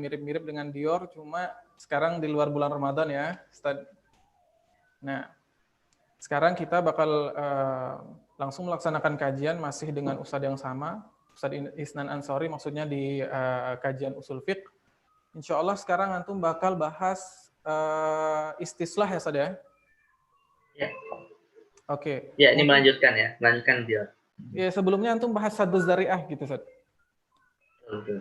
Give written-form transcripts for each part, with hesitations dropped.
mirip-mirip dengan Dior, cuma sekarang di luar bulan Ramadan ya, Ustaz. Nah, sekarang kita bakal langsung melaksanakan kajian masih dengan Ustadz yang sama, Ustadz Isnan Ansori, maksudnya di kajian usul fiqh. Insya Allah sekarang antum bakal bahas istislah ya, Ustadz ya? Ya. Oke. Ya, ini melanjutkan dia. Ya, sebelumnya antum bahas saddu zari'ah gitu, Ustadz. Oke.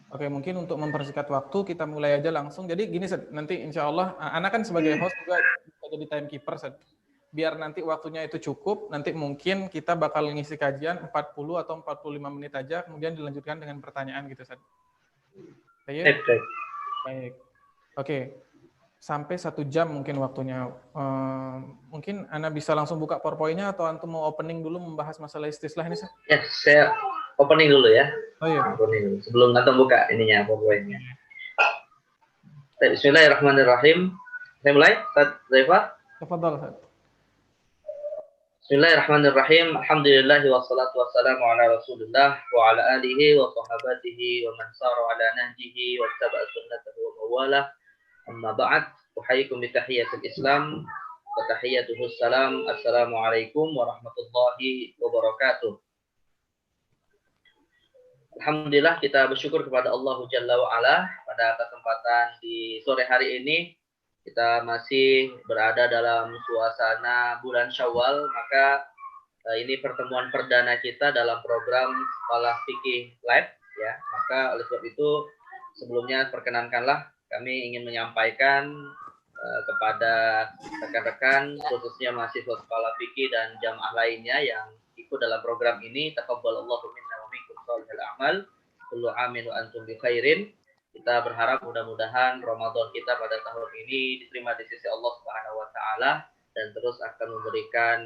Oke, mungkin untuk mempersingkat waktu kita mulai aja langsung. Jadi gini, Ustadz, nanti insya Allah, Ana kan sebagai host juga bisa jadi timekeeper, Ustadz. Biar nanti waktunya itu cukup, nanti mungkin kita bakal ngisi kajian 40 atau 45 menit aja, kemudian dilanjutkan dengan pertanyaan gitu, Ustadz. Baik. Baik. Oke. Sampai 1 jam mungkin waktunya. Mungkin Ana bisa langsung buka PowerPoint-nya atau antum mau opening dulu membahas masalah istislah ini, Ustadz? Ya, saya opening dulu ya. Oh iya. Opening dulu. Sebelum antum buka ininya PowerPoint-nya. Bismillahirrahmanirrahim. Saya mulai, Ustaz Zaifah. Tafadhal, Ustaz. Bismillahirrahmanirrahim. Alhamdulillah wassalatu wassalamu ala Rasulillah wa ala alihi wa sahabatihi wa man sara ala nahjihi wa tabi'a sunnatahu wa mawalah. Amma ba'd. Uhayyikum bi tahiyyatil Islam wa tahiyyatuhus salam. Assalamualaikum warahmatullahi wabarakatuh. Alhamdulillah kita bersyukur kepada Allah Jalla wa Ala pada kesempatan di sore hari ini. Kita masih berada dalam suasana bulan Syawal, maka ini pertemuan perdana kita dalam program Sekolah Fikih Live ya. Maka oleh sebab itu sebelumnya perkenankanlah kami ingin menyampaikan kepada rekan-rekan khususnya mahasiswa Sekolah Fikih dan jamaah lainnya yang ikut dalam program ini, taqabbalallahu minna wa minkum shalihal a'mal, kullu amin wa antum bi khairin. Kita berharap mudah-mudahan Ramadan kita pada tahun ini diterima di sisi Allah Subhanahu wa taala dan terus akan memberikan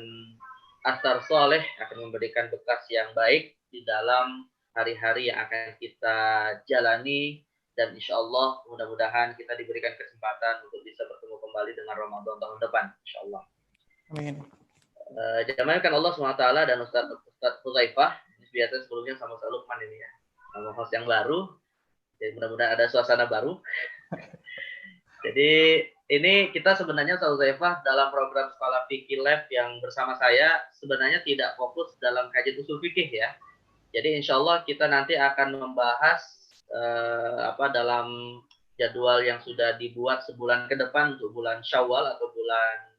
athar soleh, akan memberikan bekas yang baik di dalam hari-hari yang akan kita jalani, dan insya Allah mudah-mudahan kita diberikan kesempatan untuk bisa bertemu kembali dengan Ramadan tahun depan, insya Allah. Amin. Diamankan Allah SWT dan Ustaz Huzaifah, biasa sebelumnya sama Ustaz Lukman ini ya, sama host yang baru. Jadi mudah-mudahan ada suasana baru. Jadi ini kita sebenarnya Ustaz Huzaifah dalam program Sekolah Fikih Lab yang bersama saya sebenarnya tidak fokus dalam kajian usul fikih ya. Jadi insya Allah kita nanti akan membahas dalam jadwal yang sudah dibuat sebulan ke depan untuk bulan Syawal atau bulan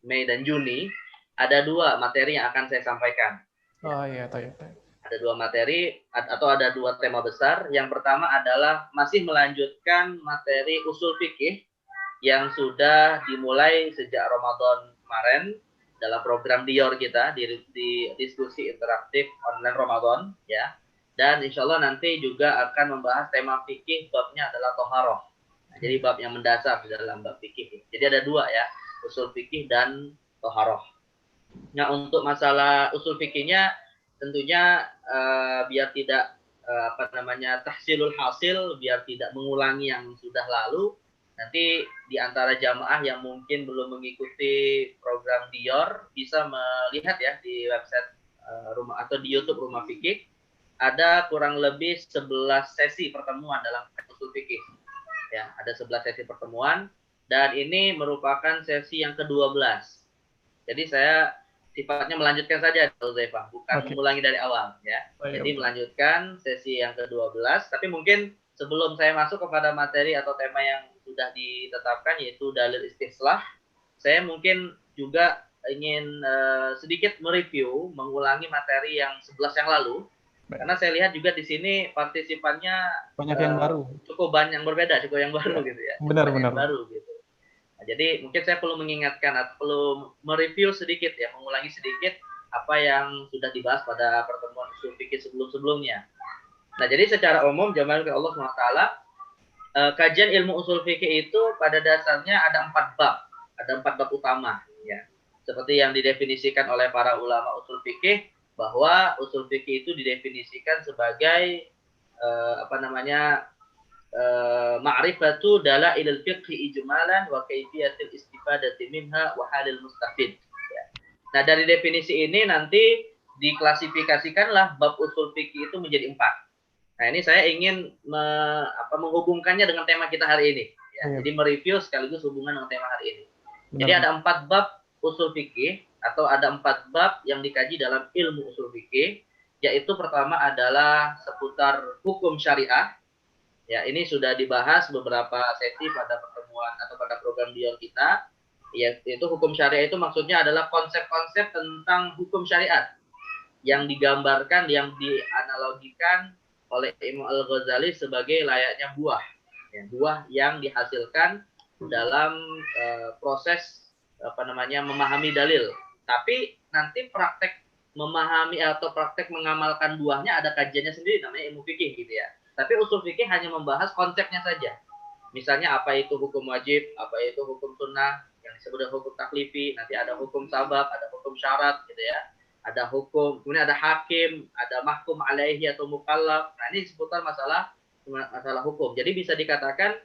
Mei dan Juni. Ada 2 materi yang akan saya sampaikan. Oh iya, tahu. Ada 2 materi atau ada 2 tema besar. Yang pertama adalah masih melanjutkan materi usul fikih yang sudah dimulai sejak Ramadan kemarin dalam program Dior kita di diskusi interaktif online Ramadan ya. Dan insya Allah nanti juga akan membahas tema fikih, babnya adalah toharoh. Nah, jadi bab yang mendasar di dalam bab fikih. Jadi ada 2 ya, usul fikih dan toharoh. Nah untuk masalah usul fikihnya tentunya biar tidak tahsilul hasil, biar tidak mengulangi yang sudah lalu, nanti di antara jamaah yang mungkin belum mengikuti program Dior bisa melihat ya di website rumah atau di YouTube Rumah Fikih, ada kurang lebih 11 sesi pertemuan dalam usul fikih. Ya, ada 11 sesi pertemuan dan ini merupakan sesi yang ke-12. Jadi saya sifatnya melanjutkan saja, Zaifah, bukan mengulangi dari awal ya. Jadi melanjutkan sesi yang ke-12, tapi mungkin sebelum saya masuk kepada materi atau tema yang sudah ditetapkan yaitu dalil istislah, saya mungkin juga ingin sedikit mereview, mengulangi materi yang 11 yang lalu. Karena saya lihat juga di sini partisipannya banyak yang baru. Cukup banyak yang berbeda, cukup yang baru gitu ya. Benar. Baru gitu. Jadi mungkin saya perlu mengingatkan atau perlu mereview sedikit ya, mengulangi sedikit apa yang sudah dibahas pada pertemuan usul fikih sebelum-sebelumnya. Nah, jadi secara umum jamaah Allah SWT, kajian ilmu usul fikih itu pada dasarnya ada 4 bab. Ada 4 bab utama ya. Seperti yang didefinisikan oleh para ulama usul fikih, bahwa usul fikih itu didefinisikan sebagai ma'rifatu dalailil fiqhi ijmalan wa kaifiyatil istifadati minha wa halil mustafid. Ya. Nah, dari definisi ini nanti diklasifikasikanlah bab usul fikih itu menjadi 4. Nah, ini saya ingin menghubungkannya dengan tema kita hari ini. Ya. Jadi mereview sekaligus hubungan dengan tema hari ini. Jadi ada 4 bab usul fikih atau ada 4 bab yang dikaji dalam ilmu usul fikih, yaitu pertama adalah seputar hukum syariah. Ya, ini sudah dibahas beberapa sesi pada pertemuan atau pada program dialog kita. Yaitu hukum syariah itu maksudnya adalah konsep-konsep tentang hukum syariat yang digambarkan, yang dianalogikan oleh Imam Al-Ghazali sebagai layaknya buah. Ya, buah yang dihasilkan dalam proses memahami dalil. Tapi nanti praktek memahami atau praktek mengamalkan buahnya ada kajiannya sendiri, namanya ilmu fikih gitu ya. Tapi usul fikih hanya membahas konsepnya saja. Misalnya apa itu hukum wajib, apa itu hukum sunnah, yang disebut dengan hukum taklifi, nanti ada hukum sabab, ada hukum syarat gitu ya. Ada hukum, kemudian ada hakim, ada mahkum alaihi atau mukallaf. Nah, ini seputar masalah hukum. Jadi bisa dikatakan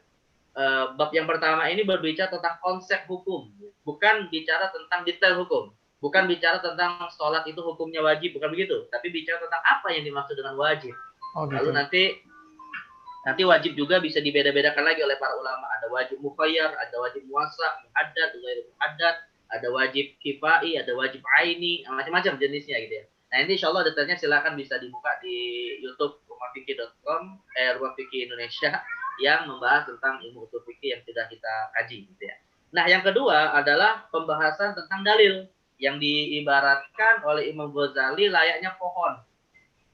bab yang pertama ini berbicara tentang konsep hukum, bukan bicara tentang detail hukum, bukan bicara tentang sholat itu hukumnya wajib, bukan begitu, tapi bicara tentang apa yang dimaksud dengan wajib. Lalu nanti wajib juga bisa dibeda-bedakan lagi oleh para ulama. Ada wajib mukhayyar, ada wajib muwassa, muhaddad, muhaddad, ada wajib kifai, ada wajib aini, macam-macam jenisnya gitu ya. Nah, ini insya Allah detailnya silakan bisa dibuka di YouTube rumahfikih.com, Rumah Fikih Indonesia, yang membahas tentang ilmu usul fikih yang sudah kita kaji gitu ya. Nah, yang kedua adalah pembahasan tentang dalil yang diibaratkan oleh Imam Ghazali layaknya pohon.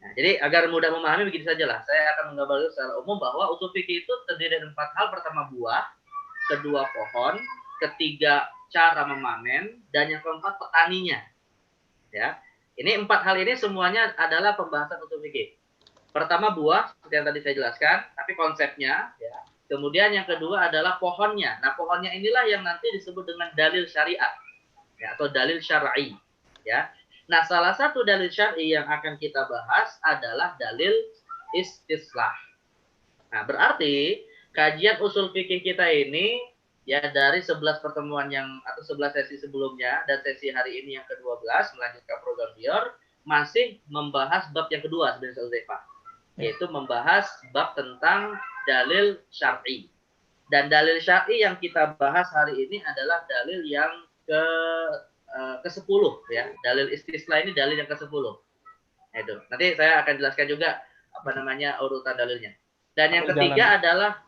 Nah, jadi agar mudah memahami begini sajalah. Saya akan menggambarkan secara umum bahwa usul fikih itu terdiri dari 4 hal. Pertama buah, kedua pohon, ketiga cara memanen, dan yang keempat petaninya. Ya, ini 4 hal ini semuanya adalah pembahasan usul fikih. Pertama buah, seperti yang tadi saya jelaskan, tapi konsepnya. Ya. Kemudian yang kedua adalah pohonnya. Nah, pohonnya inilah yang nanti disebut dengan dalil syariat, ya, atau dalil syar'i. Ya. Nah, salah satu dalil syar'i yang akan kita bahas adalah dalil istislah. Nah, berarti kajian usul fikih kita ini ya dari 11 pertemuan atau 11 sesi sebelumnya dan sesi hari ini yang ke-12 melanjutkan program BIOR masih membahas bab yang kedua sebenarnya Zulfa, yaitu membahas bab tentang dalil syar'i. Dan dalil syar'i yang kita bahas hari ini adalah dalil yang ke-10 ya. Dalil istislah ini dalil yang ke-10. Itu. Nanti saya akan jelaskan juga urutan dalilnya. Dan yang ketiga adalah,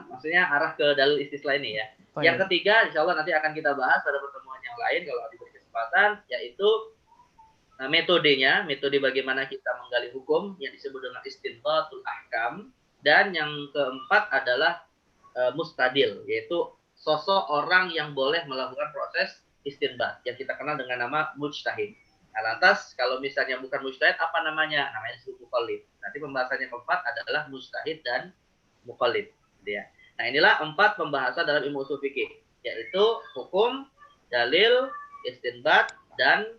maksudnya arah ke dalil istislah ini ya. Yang ketiga, insya Allah nanti akan kita bahas pada pertemuan yang lain kalau diberi kesempatan, yaitu metodenya, metode bagaimana kita menggali hukum yang disebut dengan istinbatul ahkam. Dan yang keempat adalah mustadil, yaitu sosok orang yang boleh melakukan proses istinbat yang kita kenal dengan nama mujtahid. Nah, lantas kalau misalnya bukan mujtahid, apa namanya? Namanya disebut muqallid. Nanti pembahasannya keempat adalah mujtahid dan muqallid. Ya. Nah, inilah 4 pembahasan dalam ilmu usul fikih, yaitu hukum, dalil, istinbat, dan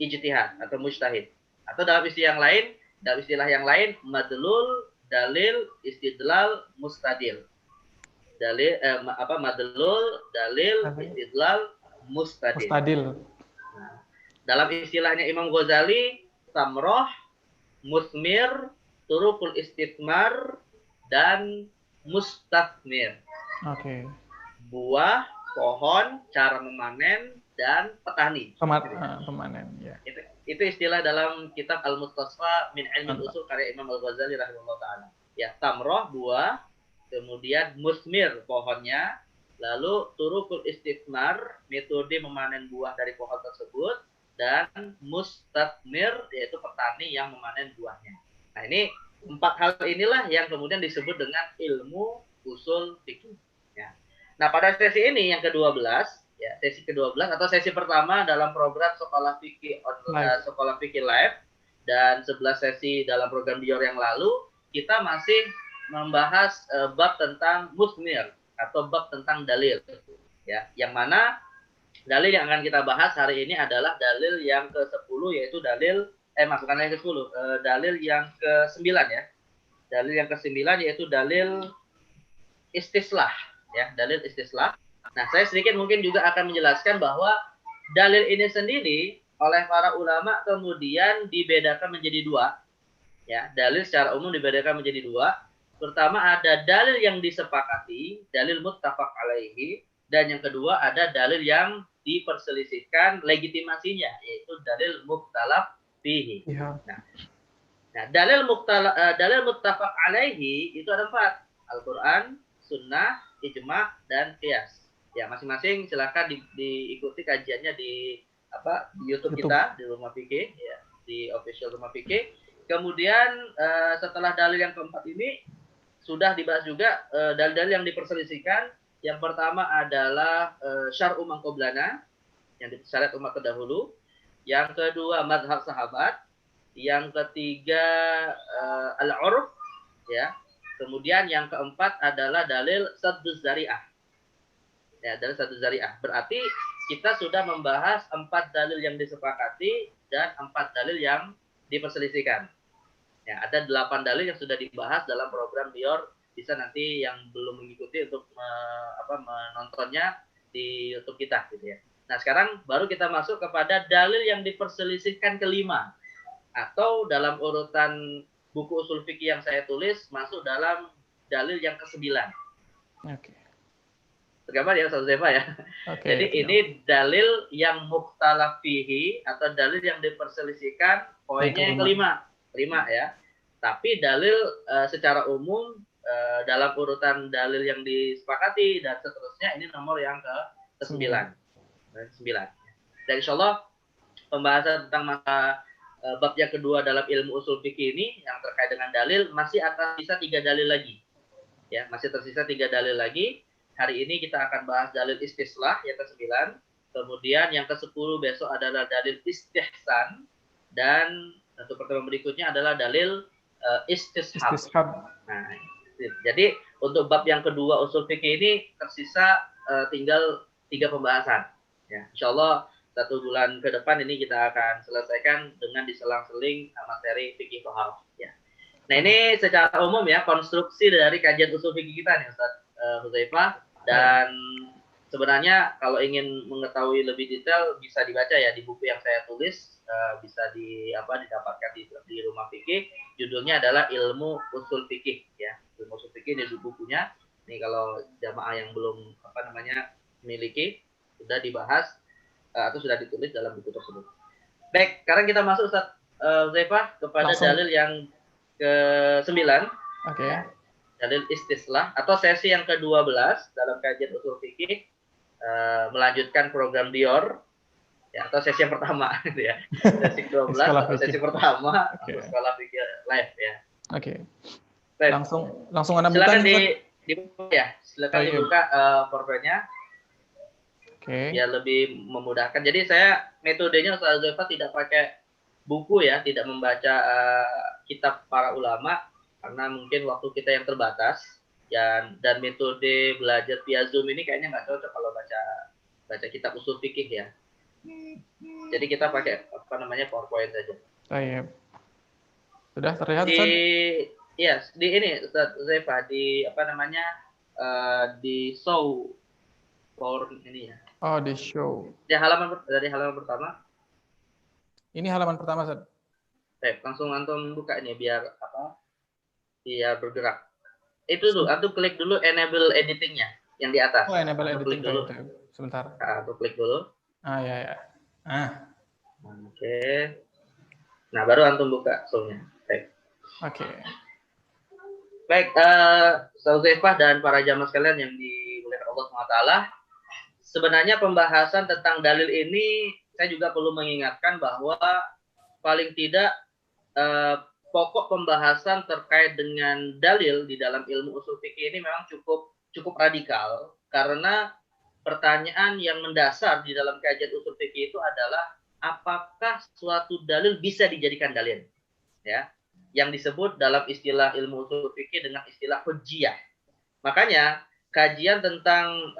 ijtihad atau mujtahid. Atau dalam istilah yang lain, madlul, dalil, istidlal, mustadil. Madlul, dalil, istidlal, mustadil. Nah, dalam istilahnya Imam Ghazali, samroh, musmir, turukul istithmar, dan mustafmir. Buah, pohon, cara memanen, dan petani. Pemanen, ya. Itu istilah dalam kitab Al-Mustasfa min Ilmi Usul karya Imam Al-Ghazali rahimahullah ta'ala. Ya, tamroh, buah, kemudian musmir, pohonnya, lalu turukul istithmar, metode memanen buah dari pohon tersebut, dan mustafmir, yaitu petani yang memanen buahnya. Nah, ini 4 hal inilah yang kemudian disebut dengan ilmu usul fikih. Ya. Nah, pada sesi ini yang ke-12, ya, sesi ke-12 atau sesi pertama dalam program Sekolah Fikih Live dan 11 sesi dalam program BIOR yang lalu, kita masih membahas bab tentang musmir atau bab tentang dalil. Ya, yang mana dalil yang akan kita bahas hari ini adalah dalil yang ke-10, yaitu dalil bukan yang ke-10, dalil yang ke-9 ya. Dalil yang ke-9 yaitu dalil istislah ya, dalil istislah. Nah, saya sedikit mungkin juga akan menjelaskan bahwa dalil ini sendiri oleh para ulama kemudian dibedakan menjadi 2. Ya, dalil secara umum dibedakan menjadi dua. Pertama ada dalil yang disepakati, dalil muttafaq alaihi, dan yang kedua ada dalil yang diperselisihkan legitimasinya, yaitu dalil mukhtalaf fihi. Iya. Nah, dalil muttafaq alaihi itu ada 4. Al-Qur'an, sunnah, ijma, dan qiyas. Ya, masing-masing silakan diikuti kajiannya di YouTube kita di Rumah Fikih ya, di official Rumah Fikih. Kemudian setelah dalil yang keempat ini sudah dibahas juga dalil-dalil yang diperselisihkan. Yang pertama adalah syar'u man qablana, yang syariat umat terdahulu. Yang kedua mazhab sahabat. Yang ketiga al-urf ya. Kemudian yang keempat adalah dalil sadduz zari'ah. Ya, dalil sadduz zari'ah. Berarti kita sudah membahas 4 dalil yang disepakati dan 4 dalil yang diperselisihkan. Ya, ada 8 dalil yang sudah dibahas dalam program Dior. Bisa nanti yang belum mengikuti untuk menontonnya di YouTube kita gitu ya. Nah, sekarang baru kita masuk kepada dalil yang diperselisihkan kelima, atau dalam urutan buku usul fikih yang saya tulis masuk dalam dalil yang ke-9. Oke. Tergambar ya Ustaz Zefa ya. Oke. Jadi ini dalil yang mukhtalaf fihi atau dalil yang diperselisihkan, poinnya yang kelima ya. Tapi dalil secara umum dalam urutan dalil yang disepakati dan seterusnya ini nomor yang ke-9. 9. Dan insyaallah pembahasan tentang bab yang kedua dalam ilmu usul fikih ini yang terkait dengan dalil masih akan tersisa 3 dalil lagi. Ya, masih tersisa 3 dalil lagi. Hari ini kita akan bahas dalil istislah yang ke-9. Kemudian yang ke-10 besok adalah dalil istihsan, dan untuk pertemuan berikutnya adalah dalil istishab. Nah, jadi untuk bab yang kedua usul fikih ini tersisa tinggal 3 pembahasan. Ya, insyaallah 1 bulan ke depan ini kita akan selesaikan dengan diselang-seling materi fikih tohar. Ya. Nah, ini secara umum ya konstruksi dari kajian usul fikih kita nih Ustaz Hudzaifah. Dan sebenarnya kalau ingin mengetahui lebih detail bisa dibaca ya di buku yang saya tulis, bisa didapatkan di Rumah Fikih. Judulnya adalah Ilmu Usul Fikih ya. Ilmu Usul Fikih di bukunya. Ini kalau jamaah yang belum memiliki, sudah dibahas atau sudah ditulis dalam buku tersebut. Baik, sekarang kita masuk Ustaz Hudzaifah kepada dalil yang ke-9. Oke. Dalil istislah atau sesi yang ke-12 dalam kajian usul fikih, melanjutkan program Dior ya, atau sesi yang pertama gitu ya. Sesi 12 atau sesi pertama untuk sekolah fikih live ya. Oke. Langsung Anda buka. Silakan dibuka PowerPoint-nya. Oke. Ya lebih memudahkan. Jadi saya metodenya Ustaz Zefa tidak pakai buku ya, tidak membaca kitab para ulama karena mungkin waktu kita yang terbatas dan metode belajar via Zoom ini kayaknya nggak cocok kalau baca kitab usul fikih ya. Jadi kita pakai PowerPoint saja. Baik. Sudah terlihat di ini Ustaz Zefa di di show power ini ya. Oh, di show. Dari halaman pertama. Ini halaman pertama, Ustaz. Langsung antum buka ini biar bergerak. Itu tuh, antum klik dulu enable editingnya yang di atas. Oh, enable editing dulu. Sebentar. Antum klik dulu. Ya. Oke. Nah, baru antum buka show-nya. Oke. Baik, Ustaz Zefa dan para jamaah sekalian yang dimuliakan Allah SWT. Sebenarnya pembahasan tentang dalil ini saya juga perlu mengingatkan bahwa paling tidak pokok pembahasan terkait dengan dalil di dalam ilmu usul fikih ini memang cukup radikal, karena pertanyaan yang mendasar di dalam kajian usul fikih itu adalah apakah suatu dalil bisa dijadikan dalil, ya, yang disebut dalam istilah ilmu usul fikih dengan istilah hujjiyah. Makanya kajian tentang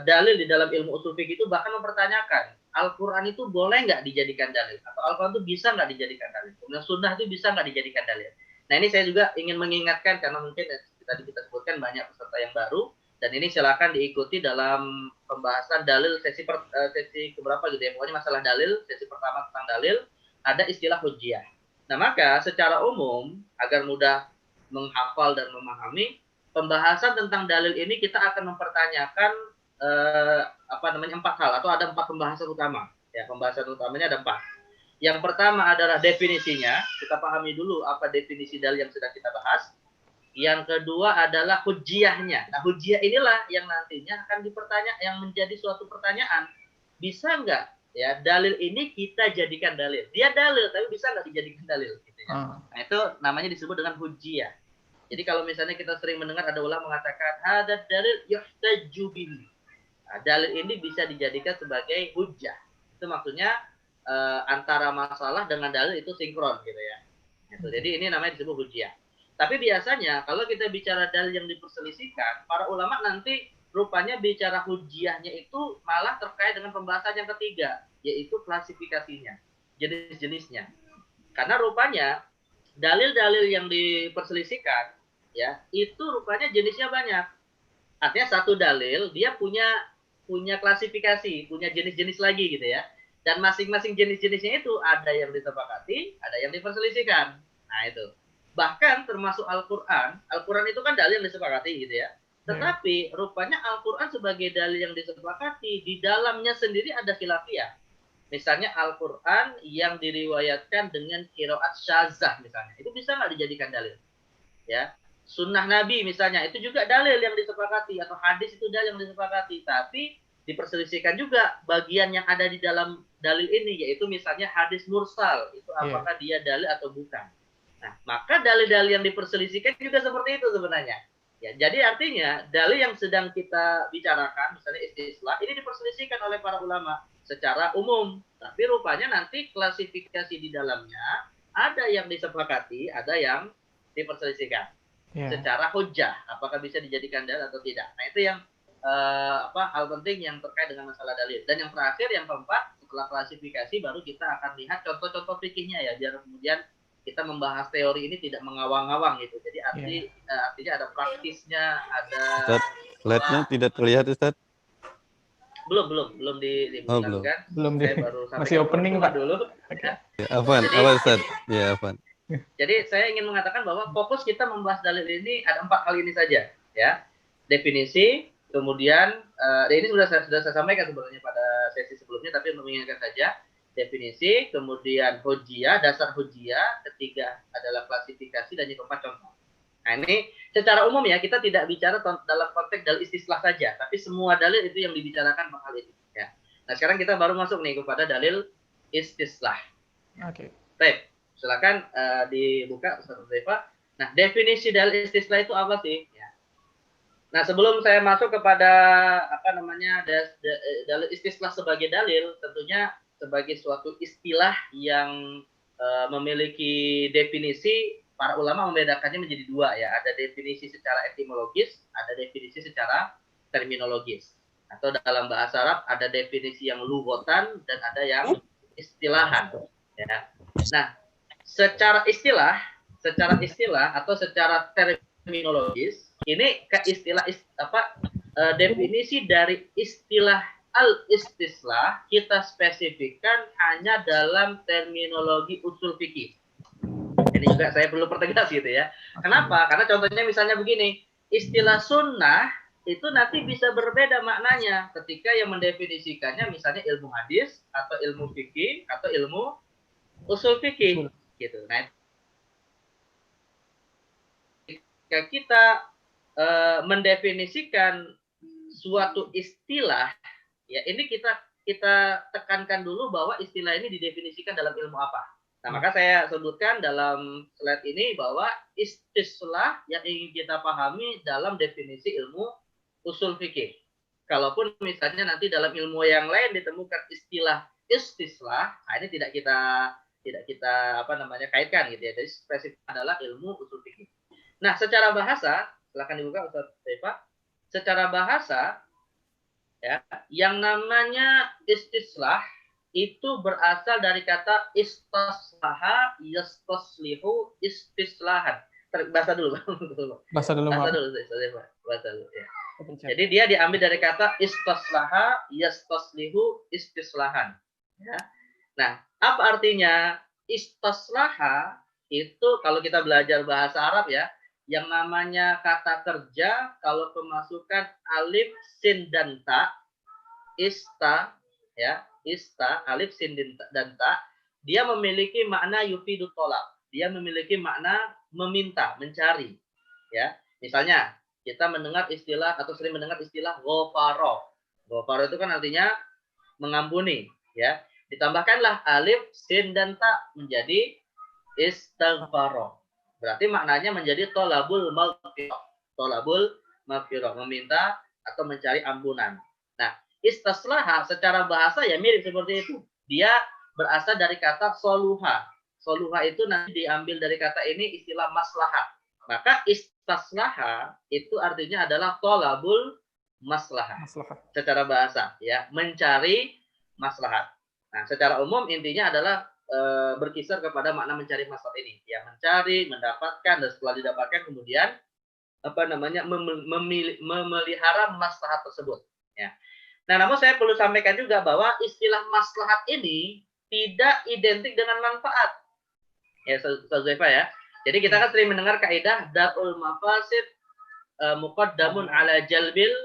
dalil di dalam ilmu usul fikih itu bahkan mempertanyakan Al-Quran itu boleh nggak dijadikan dalil, atau Al-Quran itu bisa nggak dijadikan dalil, kemudian Sunnah itu bisa nggak dijadikan dalil. Nah, ini saya juga ingin mengingatkan karena mungkin tadi kita sebutkan banyak peserta yang baru, dan ini silakan diikuti dalam pembahasan dalil sesi keberapa gitu ya, pokoknya masalah dalil sesi pertama tentang dalil ada istilah hujjiyah. Nah, maka secara umum agar mudah menghafal dan memahami pembahasan tentang dalil ini, kita akan mempertanyakan empat hal, atau ada 4 pembahasan utama. Ya, pembahasan utamanya ada 4. Yang pertama adalah definisinya. Kita pahami dulu apa definisi dalil yang sedang kita bahas. Yang kedua adalah hujjiyahnya. Nah, hujjiyah inilah yang nantinya akan yang menjadi suatu pertanyaan. Bisa nggak ya dalil ini kita jadikan dalil? Dia dalil, tapi bisa nggak dijadikan dalil? Gitu ya. Nah, itu namanya disebut dengan hujjiyah. Jadi kalau misalnya kita sering mendengar ada ulama mengatakan hadad dalil yuhtaju bihi. Nah, dalil ini bisa dijadikan sebagai hujjah. Itu maksudnya antara masalah dengan dalil itu sinkron gitu ya. Gitu. Jadi ini namanya disebut hujjah. Tapi biasanya kalau kita bicara dalil yang diperselisihkan, para ulama nanti rupanya bicara hujjahnya itu malah terkait dengan pembahasan yang ketiga, yaitu klasifikasinya, jenis-jenisnya. Karena rupanya dalil-dalil yang diperselisihkan ya, itu rupanya jenisnya banyak. Artinya satu dalil dia punya klasifikasi, punya jenis-jenis lagi gitu ya. Dan masing-masing jenis-jenisnya itu ada yang disepakati, ada yang diperselisihkan. Nah, itu. Bahkan termasuk Al-Quran. Al-Quran itu kan dalil yang disepakati gitu ya. Tetapi rupanya Al-Quran sebagai dalil yang disepakati, di dalamnya sendiri ada khilafiyah. Misalnya Al-Quran yang diriwayatkan dengan qiraat syazah misalnya. Itu bisa nggak dijadikan dalil? Ya. Sunnah Nabi misalnya, itu juga dalil yang disepakati. Atau hadis itu dalil yang disepakati. Tapi diperselisihkan juga bagian yang ada di dalam dalil ini, yaitu misalnya hadis mursal. Itu apakah dia dalil atau bukan. Nah, maka dalil-dalil yang diperselisihkan juga seperti itu sebenarnya. Ya, jadi artinya dalil yang sedang kita bicarakan, misalnya istislah, ini diperselisihkan oleh para ulama secara umum. Tapi rupanya nanti klasifikasi di dalamnya ada yang disepakati, ada yang diperselisihkan secara hujjah. Apakah bisa dijadikan dalil atau tidak? Nah, itu yang hal penting yang terkait dengan masalah dalil. Dan yang terakhir, yang keempat, setelah klasifikasi baru kita akan lihat contoh-contoh fikihnya ya, biar kemudian kita membahas teori ini tidak mengawang-awang gitu. Jadi artinya ada praktisnya, ada Ustaz, slide-nya tidak terlihat Ustaz. Belum dilakukan. Belum Saya baru masih opening Pak dulu. Ya, Afwan, apa Ustaz? Ya, Afwan. Jadi saya ingin mengatakan bahwa fokus kita membahas dalil ini ada 4 hal ini saja ya. Definisi, kemudian ini sudah saya sampaikan sebenarnya pada sesi sebelumnya, tapi mengingatkan saja. Definisi, kemudian hujjiyah, dasar hujjiyah, ketiga adalah klasifikasi, dan yang keempat contoh. Nah, ini secara umum ya, kita tidak bicara dalam konteks dalil istislah saja, tapi semua dalil itu yang dibicarakan hal ini ya. Nah, sekarang kita baru masuk nih kepada dalil istislah. Oke. Baik, silakan dibuka Ustaz Hudzaifah. Nah, definisi dalil istislah itu apa sih? Ya. Nah, sebelum saya masuk kepada dalil istislah sebagai dalil, tentunya sebagai suatu istilah yang memiliki definisi, para ulama membedakannya menjadi 2 ya. Ada definisi secara etimologis, ada definisi secara terminologis. Atau dalam bahasa Arab ada definisi yang lughatan dan ada yang istilahan. Ya. Nah, secara istilah atau secara terminologis, ini definisi dari istilah al-istislah kita spesifikkan hanya dalam terminologi usul fikih. Ini juga saya perlu pertegas gitu ya. Kenapa? Karena contohnya misalnya begini, istilah sunnah itu nanti bisa berbeda maknanya ketika yang mendefinisikannya misalnya ilmu hadis atau ilmu fikih atau ilmu usul fikih gitu. Nah, ketika kita mendefinisikan suatu istilah, ya ini kita tekankan dulu bahwa istilah ini didefinisikan dalam ilmu apa. Nah, maka saya sebutkan dalam slide ini bahwa istislah yang ingin kita pahami dalam definisi ilmu usul fikih. Kalaupun misalnya nanti dalam ilmu yang lain ditemukan istilah istislah, nah ini tidak kita kaitkan gitu ya. Jadi spesifik adalah ilmu usul fikih. Nah, secara bahasa, silakan dibuka Ustaz Hudzaifah. Secara bahasa ya, yang namanya istislah itu berasal dari kata istaslaha yastaslihu istislahan. Bahasa dulu. Bahasa dulu ya. Jadi dia diambil dari kata istaslaha yastaslihu istislahan ya. Nah, apa artinya? istaslaha itu kalau kita belajar bahasa Arab ya, yang namanya kata kerja kalau kemasukan alif, sin dan ta, ista ya, ista, alif, sin dan ta, dia memiliki makna yufidu tolab. Dia memiliki makna meminta, mencari. Ya, misalnya kita mendengar istilah atau sering mendengar istilah ghafara. Ghafara itu kan artinya mengampuni, ya. Ditambahkanlah alif, sin dan ta menjadi istighfara. Berarti maknanya menjadi tolabul maghfirah. Tolabul maghfirah, meminta atau mencari ampunan. Nah, istaslaha secara bahasa ya mirip seperti itu. Dia berasal dari kata soluha. Soluha itu nanti diambil dari kata ini istilah maslahat. Maka istaslaha itu artinya adalah tolabul maslahat. Secara bahasa ya, mencari maslahat. Nah, secara umum intinya adalah berkisar kepada makna mencari maslahat ini, ya, mencari, mendapatkan, dan setelah didapatkan kemudian memelihara maslahat tersebut, ya. Nah, namun saya perlu sampaikan juga bahwa istilah maslahat ini tidak identik dengan manfaat, ya, Zaifa ya. Jadi kita kan sering mendengar kaidah darul mafasid muqaddamun ala jalbil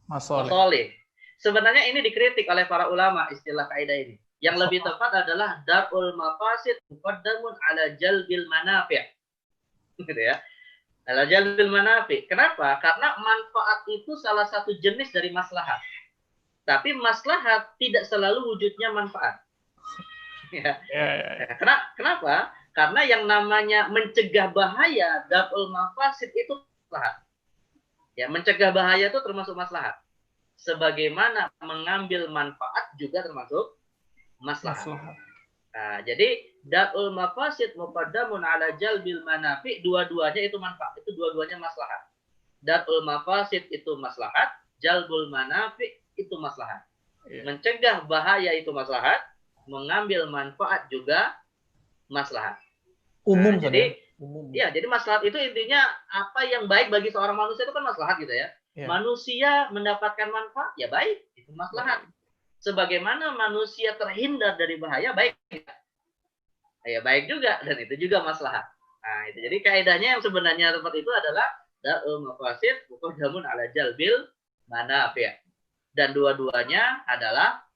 masalih. Sebenarnya ini dikritik oleh para ulama istilah kaidah ini. Yang lebih tepat adalah darul mafasid muqaddamun ala jalbil manafi'. Gitu ya. Ala jalbil manafi'. Kenapa? Karena manfaat itu salah satu jenis dari maslahat. Tapi maslahat tidak selalu wujudnya manfaat. Ya. Kenapa? Karena yang namanya mencegah bahaya, darul mafasid itu maslahat. Ya, mencegah bahaya itu termasuk maslahat. Sebagaimana mengambil manfaat juga termasuk maslahat. Nah, jadi darul mafasid muqaddamun ala jalbil manafi, dua-duanya itu manfaat, itu dua-duanya maslahat. Darul mafasid itu maslahat, jalbul manafi itu maslahat. Mencegah bahaya itu maslahat, mengambil manfaat juga maslahat. Umum, nah, jadi umum. Ya, jadi maslahat itu intinya apa yang baik bagi seorang manusia itu kan maslahat gitu ya. Manusia mendapatkan manfaat ya baik, itu maslahat. Sebagaimana manusia terhindar dari bahaya baik, ya baik juga, dan itu juga maslahat. Nah, itu jadi kaidahnya yang sebenarnya seperti itu adalah darul mafasid muqaddamun ala jalbil manafi', dan dua-duanya adalah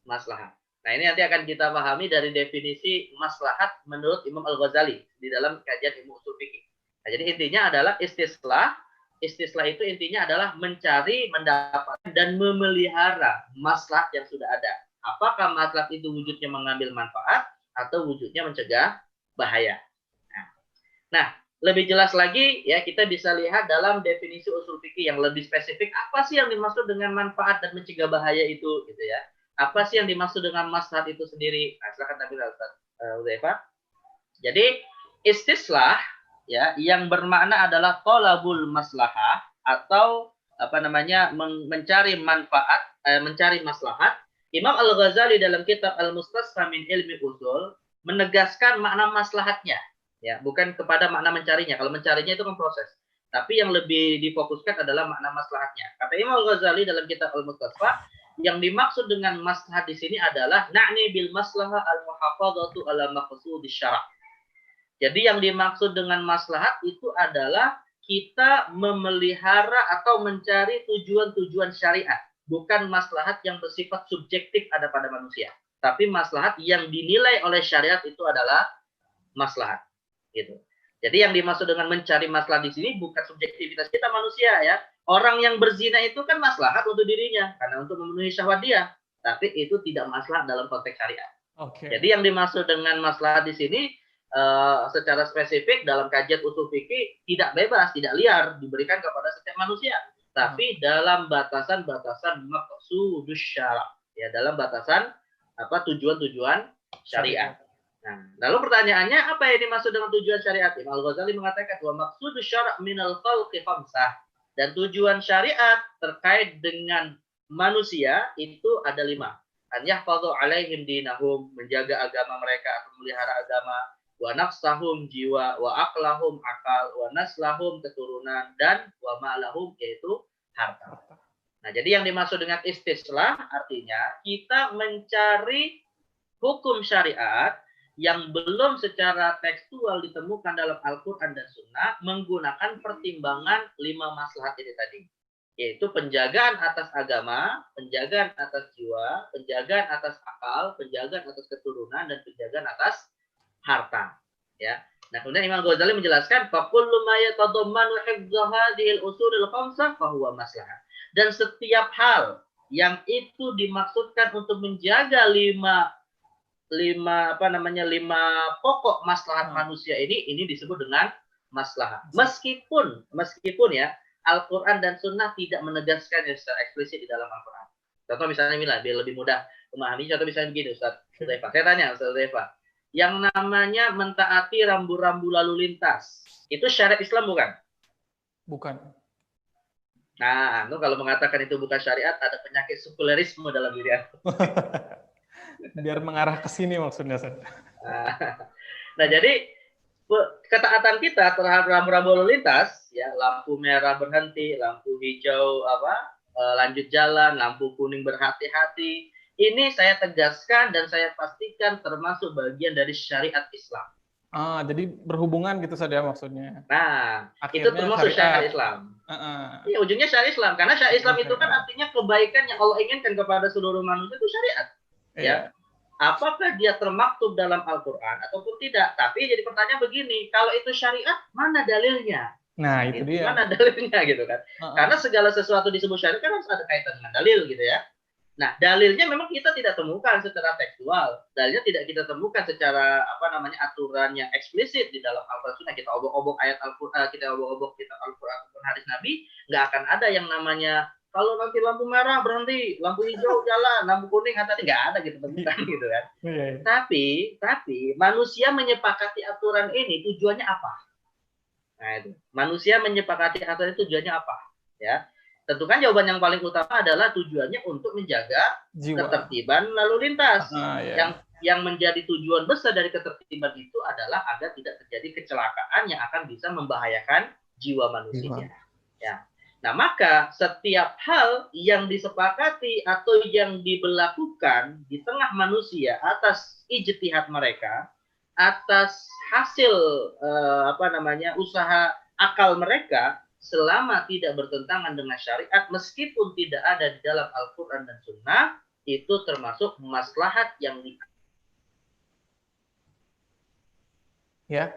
maslahat. Nah, ini nanti akan kita pahami dari definisi maslahat menurut Imam Al-Ghazali di dalam kajian ilmu usul fikih. Nah, jadi intinya adalah istislah. Istislah itu intinya adalah mencari, mendapatkan, dan memelihara maslahat yang sudah ada. Apakah maslahat itu wujudnya mengambil manfaat atau wujudnya mencegah bahaya. Nah, lebih jelas lagi ya kita bisa lihat dalam definisi usul fikih yang lebih spesifik apa sih yang dimaksud dengan manfaat dan mencegah bahaya itu, gitu ya. Apa sih yang dimaksud dengan maslahat itu sendiri? Nah, silakan tampil Ustaz Zaifa. Jadi istislah ya yang bermakna adalah tolabul maslahah atau mencari manfaat, mencari maslahat. Imam Al-Ghazali dalam kitab Al-Mustasfa min Ilmi Usul menegaskan makna maslahatnya, ya, bukan kepada makna mencarinya. Kalau mencarinya itu kan proses, tapi yang lebih difokuskan adalah makna maslahatnya. Kata Imam Al-Ghazali dalam kitab Al-Mustasfa, yang dimaksud dengan maslahat di sini adalah na'ni bil maslahah al-muhafadzatu ala maqsudis syara'. Jadi yang dimaksud dengan maslahat itu adalah kita memelihara atau mencari tujuan-tujuan syariat. Bukan maslahat yang bersifat subjektif ada pada manusia. Tapi maslahat yang dinilai oleh syariat itu adalah maslahat. Gitu. Jadi yang dimaksud dengan mencari maslahat di sini bukan subjektivitas kita manusia ya. Orang yang berzina itu kan maslahat untuk dirinya. Karena untuk memenuhi syahwat dia. Tapi itu tidak maslahat dalam konteks syariat. Jadi yang dimaksud dengan maslahat di sini secara spesifik dalam kajian usul fikih tidak bebas, tidak liar diberikan kepada setiap manusia, tapi dalam batasan-batasan maqsudus syara', ya, dalam batasan tujuan-tujuan syariat. Nah, lalu pertanyaannya apa yang dimaksud dengan tujuan syariat? Imam Al-Ghazali mengatakan wa maqsudus syara' minal khalqi khamsah, dan tujuan syariat terkait dengan manusia itu ada 5. An yahfadhu alaihim dinahum, menjaga agama mereka atau memelihara agama, wa nafsahum jiwa, wa aqlahum akal, wa naslahum keturunan, dan wa ma'lahum yaitu harta. Nah, jadi yang dimaksud dengan istislah artinya kita mencari hukum syariat yang belum secara tekstual ditemukan dalam Al-Quran dan Sunnah menggunakan pertimbangan 5 maslahat ini tadi. Yaitu penjagaan atas agama, penjagaan atas jiwa, penjagaan atas akal, penjagaan atas keturunan, dan penjagaan atas harta. Ya. Nah, kemudian Imam Ghazali menjelaskan, فَكُلُّ مَا يَتَضَمَّنُ حِفْظَ هَذِهِ الْأُصُولِ الْخَمْسَةِ فَهُوَ مَصْلَحَةٌ. Dan setiap hal yang itu dimaksudkan untuk menjaga lima pokok maslahat manusia ini disebut dengan maslahat. Meskipun ya Al-Quran dan Sunnah tidak menegaskan secara eksplisit di dalam Al-Quran. Contoh misalnya biar lebih mudah memahami. Contoh misalnya begini, Ustaz Hudzaifah. Saya tanya Ustaz Hudzaifah, yang namanya mentaati rambu-rambu lalu lintas itu syariat Islam bukan? Bukan. Nah, itu kalau mengatakan itu bukan syariat, ada penyakit sekulerisme dalam diri aku. Biar mengarah ke sini maksudnya, Ustaz. Nah, jadi ketaatan kita terhadap rambu-rambu lalu lintas, ya, lampu merah berhenti, lampu hijau lanjut jalan, lampu kuning berhati-hati. Ini saya tegaskan dan saya pastikan termasuk bagian dari syariat Islam. Jadi berhubungan gitu saja maksudnya. Nah, akhirnya itu termasuk syariat Islam. Iya, ujungnya syariat Islam. Karena syariat Islam itu kan artinya kebaikan yang Allah inginkan kepada seluruh manusia itu syariat. Ya. Apakah dia termaktub dalam Al-Quran ataupun tidak? Tapi jadi pertanyaan begini, kalau itu syariat, mana dalilnya? Nah, itu dia. Mana dalilnya gitu kan? Karena segala sesuatu disebut syariat kan harus ada kaitan dengan dalil gitu ya. Nah, dalilnya memang kita tidak temukan secara tekstual. Dalilnya tidak kita temukan secara aturan yang eksplisit di dalam Al-Quran Sunnah. Kita obok-obok ayat Al-Quran, kita obok-obok kitab Al-Quran ataupun hadis Nabi, nggak akan ada yang namanya kalau nanti lampu merah berhenti, lampu hijau jalan, lampu kuning hati-hati, nggak ada gitu temukan gitu kan. Tapi manusia menyepakati aturan ini tujuannya apa? Nah, itu. Manusia menyepakati aturan itu tujuannya apa? Ya. Tentu kan jawaban yang paling utama adalah tujuannya untuk menjaga ketertiban lalu lintas. Yang menjadi tujuan besar dari ketertiban itu adalah agar tidak terjadi kecelakaan yang akan bisa membahayakan jiwa manusia. Ya. Nah, maka setiap hal yang disepakati atau yang diberlakukan di tengah manusia atas ijtihad mereka, atas hasil usaha akal mereka, selama tidak bertentangan dengan syariat, meskipun tidak ada di dalam Al-Quran dan Sunnah, itu termasuk maslahat yang ya.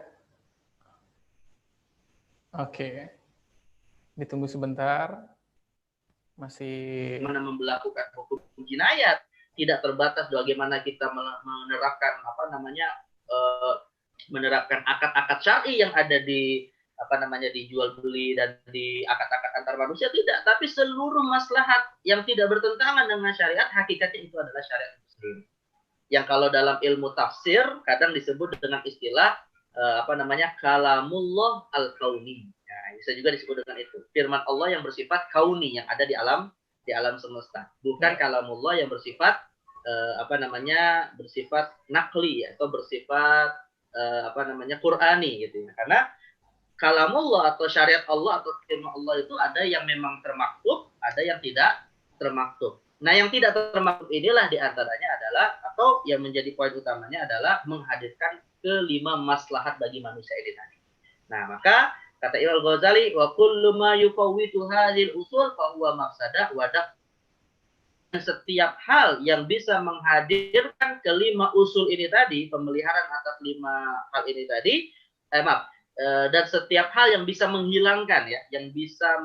Oke. Ditunggu sebentar. Masih memberlakukan hukum jinayat, tidak terbatas bagaimana kita menerapkan menerapkan akad-akad syar'i yang ada di dijual beli dan di akad-akad antar manusia, tidak, tapi seluruh maslahat yang tidak bertentangan dengan syariat, hakikatnya itu adalah syariat Muslim. Yang kalau dalam ilmu tafsir kadang disebut dengan istilah kalamullah al-kauni. Nah, bisa juga disebut dengan itu. Firman Allah yang bersifat kauni, yang ada di alam semesta. Bukan kalamullah yang bersifat bersifat nakli atau bersifat Qur'ani gitu ya. Karena kalamullah atau syariat Allah atau firman Allah itu ada yang memang termaktub, ada yang tidak termaktub. Nah, yang tidak termaktub inilah diantaranya adalah, atau yang menjadi poin utamanya adalah menghadirkan kelima maslahat bagi manusia ini tadi. Nah, maka kata Imam Ghazali, wa kullu ma yufawwitu hadhil usul fa huwa mafsadah wa setiap hal yang bisa menghadirkan kelima usul ini tadi, pemeliharaan atas 5 hal ini tadi, dan setiap hal yang bisa menghilangkan ya, yang bisa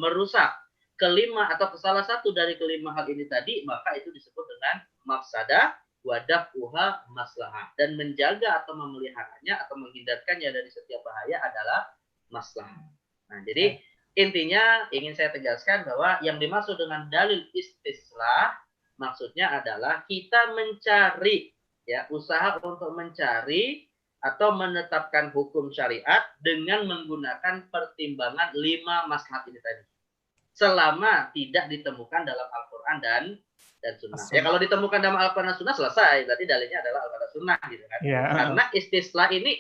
merusak kelima atau salah satu dari kelima hal ini tadi, maka itu disebut dengan mafsadah wa daf'uha maslahah. Dan menjaga atau memeliharanya atau menghindarkannya dari setiap bahaya adalah maslahah. Nah, jadi intinya ingin saya tegaskan bahwa yang dimaksud dengan dalil istislah maksudnya adalah kita mencari ya, usaha untuk mencari atau menetapkan hukum syariat dengan menggunakan pertimbangan 5 maslahat ini tadi. Selama tidak ditemukan dalam Al-Quran dan Sunnah. Ya, kalau ditemukan dalam Al-Quran dan Sunnah selesai, berarti dalilnya adalah Al-Quran dan Sunnah gitu kan. Yeah. Karena istislah ini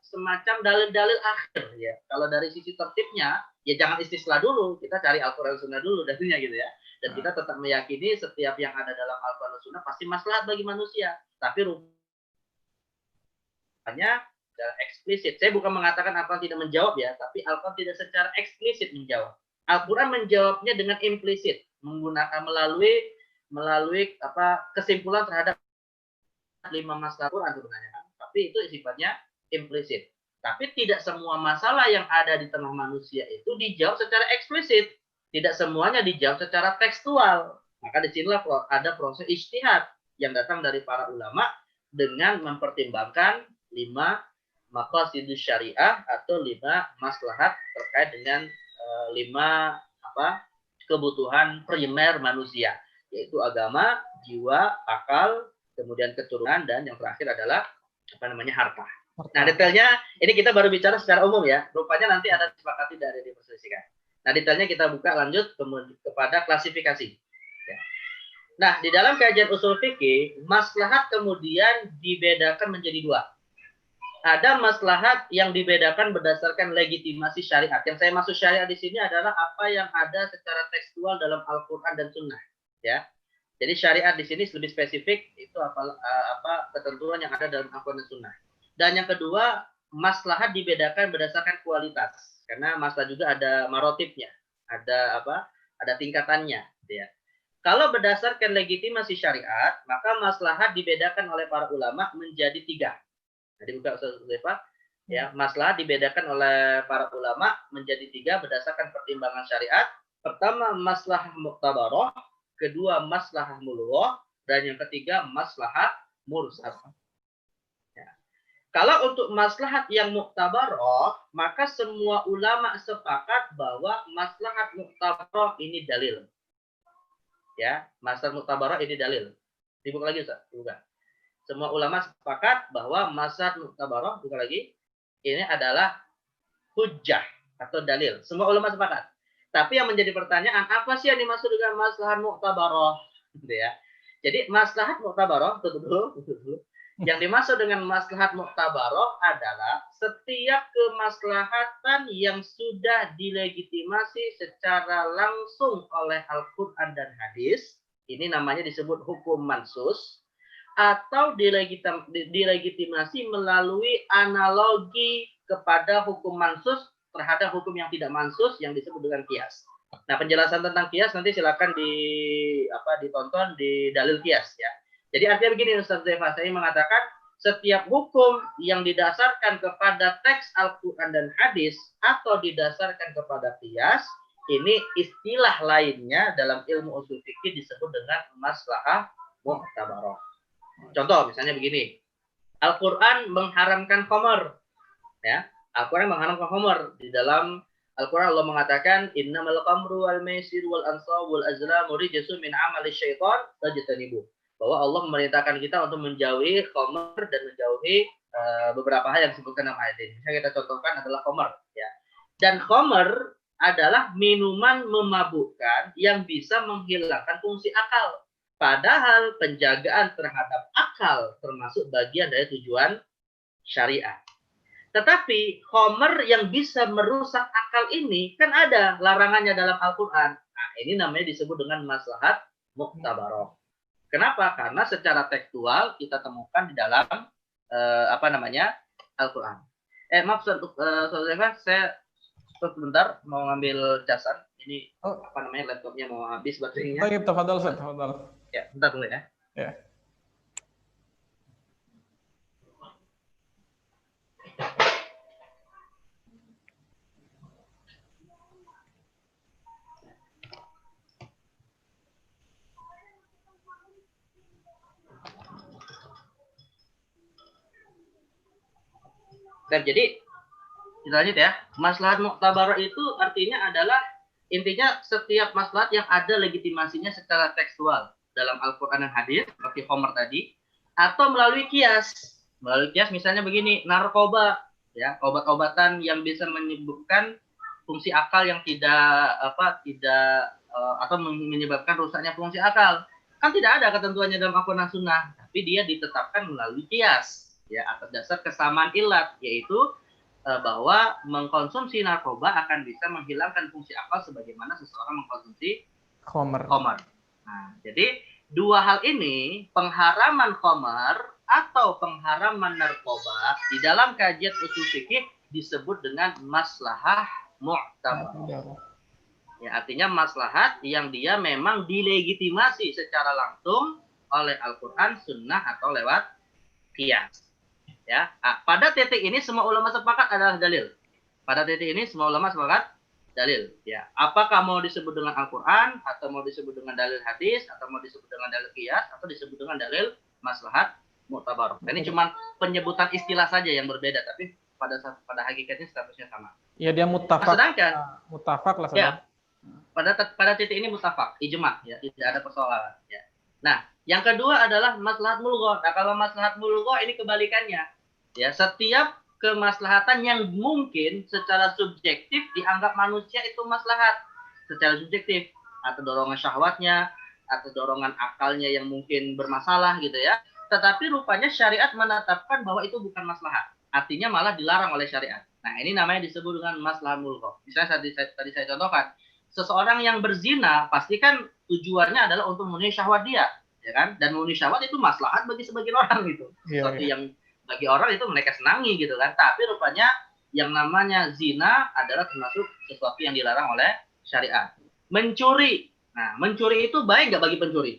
semacam dalil-dalil akhir ya. Kalau dari sisi tertibnya ya jangan istislah dulu, kita cari Al-Quran Sunnah dulu dasarnya gitu ya. Dan kita tetap meyakini setiap yang ada dalam Al-Quran Sunnah pasti maslahat bagi manusia. Tapi rupanya secara eksplisit. Saya bukan mengatakan Al-Quran tidak menjawab ya, tapi Al-Quran tidak secara eksplisit menjawab. Al-Quran menjawabnya dengan implisit, menggunakan melalui kesimpulan terhadap 5 masalah Quran sebenarnya. Tapi itu sifatnya implisit. Tapi tidak semua masalah yang ada di tengah manusia itu dijawab secara eksplisit. Tidak semuanya dijawab secara tekstual. Maka disinilah ada proses ijtihad yang datang dari para ulama dengan mempertimbangkan 5 maqasidus syariah atau 5 maslahat terkait dengan 5 kebutuhan primer manusia, yaitu agama, jiwa, akal, kemudian keturunan, dan yang terakhir adalah harta. Nah, detailnya ini kita baru bicara secara umum ya. Rupanya nanti ada disepakati dari diperselisihkan. Nah, detailnya kita buka lanjut kepada klasifikasi. Ya. Nah, di dalam kajian usul fikih, maslahat kemudian dibedakan menjadi 2. Ada maslahat yang dibedakan berdasarkan legitimasi syariat. Yang saya maksud syariat di sini adalah apa yang ada secara tekstual dalam Al-Quran dan Sunnah. Ya. Jadi syariat di sini lebih spesifik itu apa ketentuan yang ada dalam Al-Quran dan Sunnah. Dan yang kedua, maslahat dibedakan berdasarkan kualitas. Karena maslahat juga ada marotipnya, ada tingkatannya. Ya. Kalau berdasarkan legitimasi syariat, maka maslahat dibedakan oleh para ulama menjadi 3. Jadi buka Ustaz Zulfa, ya, maslahat dibedakan oleh para ulama menjadi 3 berdasarkan pertimbangan syariat. Pertama, maslahah mu'tabarah, kedua maslahah mulghah, dan yang ketiga maslahat mursal. Ya. Kalau untuk maslahat yang mu'tabarah, maka semua ulama sepakat bahwa maslahat mu'tabarah ini dalil. Ya, maslahat mu'tabarah ini dalil. Dibuka lagi Ustaz, buka. Semua ulama sepakat bahwa maslahat mu'tabarah, buka lagi, ini adalah hujjah atau dalil. Semua ulama sepakat. Tapi yang menjadi pertanyaan, apa sih yang dimaksud dengan maslahat mu'tabarah? Gitu ya. Jadi maslahat mu'tabarah, tutup dulu. Yang dimaksud dengan maslahat mu'tabarah adalah setiap kemaslahatan yang sudah dilegitimasi secara langsung oleh Al-Quran dan hadis, ini namanya disebut hukum mansus, atau dilegitimasi melalui analogi kepada hukum mansus terhadap hukum yang tidak mansus yang disebut dengan kias. Nah, penjelasan tentang kias nanti silakan ditonton di dalil kias ya. Jadi artinya begini Ustaz Zulfa, saya mengatakan setiap hukum yang didasarkan kepada teks Al-Quran dan hadis atau didasarkan kepada kias, ini istilah lainnya dalam ilmu usul fikih disebut dengan maslahah mu'tabarah. Contoh misalnya begini, Al-Quran mengharamkan khamar, ya. Al-Quran mengharamkan khamar. Di dalam Al-Quran Allah mengatakan innamal khamru wal maisir wal ansab wal azlamu rijsun min amali syaitan fajtanibu. Bahwa Allah memerintahkan kita untuk menjauhi khamar dan menjauhi beberapa hal yang disebutkan dalam ayat ini. Misalnya kita contohkan adalah khamar, ya. Dan khamar adalah minuman memabukkan yang bisa menghilangkan fungsi akal. Padahal penjagaan terhadap akal termasuk bagian dari tujuan syariat. Tetapi khamar yang bisa merusak akal ini kan ada larangannya dalam Al-Quran. Nah, ini namanya disebut dengan maslahat mu'tabarah. Kenapa? Karena secara tekstual kita temukan di dalam Al-Quran. Maaf, saudara, saya sebentar mau ngambil casan. Ini laptopnya mau habis baterainya. Baik, tafadhal Ustaz, tafadhal. Ya, bentar dulu ya. Ya. Dan jadi kita lanjut ya. Maslahat mu'tabarah itu artinya adalah intinya setiap maslahat yang ada legitimasinya secara tekstual dalam Al-Quran dan hadis seperti khamar tadi, atau melalui kias. Melalui kias misalnya begini, narkoba, ya, obat-obatan yang bisa menyebabkan fungsi akal yang atau menyebabkan rusaknya fungsi akal. Kan tidak ada ketentuannya dalam Al-Quran dan Sunnah, tapi dia ditetapkan melalui kias, ya, atas dasar kesamaan ilat, yaitu bahwa mengkonsumsi narkoba akan bisa menghilangkan fungsi akal sebagaimana seseorang mengkonsumsi Khomer. khamar. Nah, jadi dua hal ini, pengharaman khamar atau pengharaman narkoba di dalam kajian usul fikih disebut dengan maslahah mu'tabar. Ya, artinya maslahat yang dia memang dilegitimasi secara langsung oleh Al-Quran, Sunnah, atau lewat qiyas. Ya, pada titik ini semua ulama sepakat adalah dalil. Pada titik ini semua ulama sepakat dalil. Ya, apakah mau disebut dengan Al-Quran, atau mau disebut dengan dalil hadis, atau mau disebut dengan dalil qiyas, atau disebut dengan dalil maslahat mu'tabar. Ini cuma penyebutan istilah saja yang berbeda, tapi pada hakikatnya statusnya sama. Ya, dia muttafaq. Sedangkan Muttafaq lah. Ya, pada titik ini muttafaq, ijma, ya, tidak ada persoalan. Ya. Nah, yang kedua adalah maslahat mulgha. Nah, kalau maslahat mulgha ini kebalikannya. Ya, setiap kemaslahatan yang mungkin secara subjektif dianggap manusia itu maslahat secara subjektif, atau dorongan syahwatnya, atau dorongan akalnya yang mungkin bermasalah gitu ya. Tetapi rupanya syariat menetapkan bahwa itu bukan maslahat. Artinya malah dilarang oleh syariat. Nah, ini namanya disebut dengan maslahat mulgha. Misalnya tadi saya contohkan, seseorang yang berzina pasti kan tujuannya adalah untuk memenuhi syahwat dia, ya kan? Dan memenuhi syahwat itu maslahat bagi sebagian orang gitu. Sesuatu yang bagi orang itu mereka senangi gitu kan. Tapi rupanya yang namanya zina adalah termasuk sesuatu yang dilarang oleh syariat. Mencuri. Nah, mencuri itu baik nggak bagi pencuri?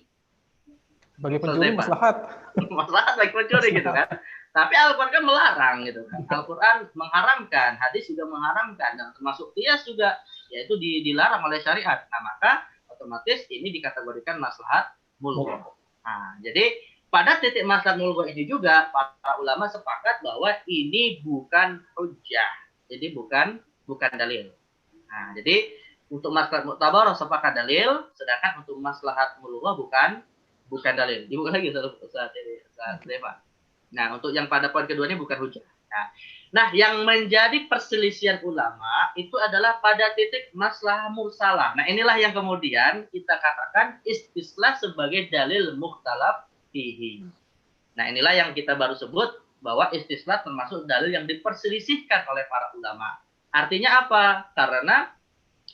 Bagi pencuri maslahat. Maslahat bagi pencuri gitu kan. Tapi Al-Quran kan melarang gitu kan. Al-Quran mengharamkan, hadis juga mengharamkan, dan termasuk qiyas juga, yaitu dilarang oleh syariat. Nah, maka otomatis ini dikategorikan maslahat mulgha. Nah, jadi pada titik maslahat mulgha ini juga para ulama sepakat bahwa ini bukan hujjah. Jadi bukan dalil. Nah, jadi untuk maslahat mu'tabar sepakat dalil, sedangkan untuk maslahat mulgha bukan dalil. Dibuka lagi saat ini, Pak. Nah, untuk yang pada poin kedua ini bukan hujjah. Nah, yang menjadi perselisihan ulama itu adalah pada titik maslahah mursalah. Nah, inilah yang kemudian kita katakan istislah sebagai dalil mukhtalaf fihi. Nah, inilah yang kita baru sebut bahwa istislah termasuk dalil yang diperselisihkan oleh para ulama. Artinya apa? Karena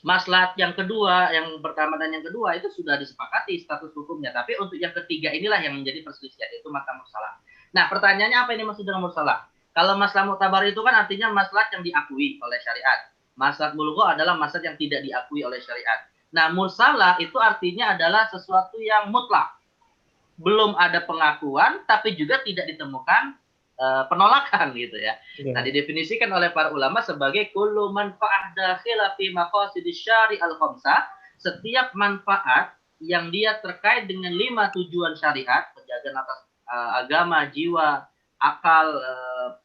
maslahat yang kedua, yang pertama dan yang kedua itu sudah disepakati status hukumnya. Tapi untuk yang ketiga inilah yang menjadi perselisihan, itu masalah mursalah. Nah, pertanyaannya apa ini maksud dengan mursalah? Kalau maslahat mu'tabar itu kan artinya maslahat yang diakui oleh syariat. Maslahat mulgha adalah maslahat yang tidak diakui oleh syariat. Nah, mursalah itu artinya adalah sesuatu yang mutlak. Belum ada pengakuan, tapi juga tidak ditemukan penolakan gitu ya. Nah, didefinisikan oleh para ulama sebagai kullu manfa'ah dakhila fi maqasidis syari' al-khamsah, setiap manfaat yang dia terkait dengan 5 tujuan syariat, penjagaan atas agama, jiwa, akal,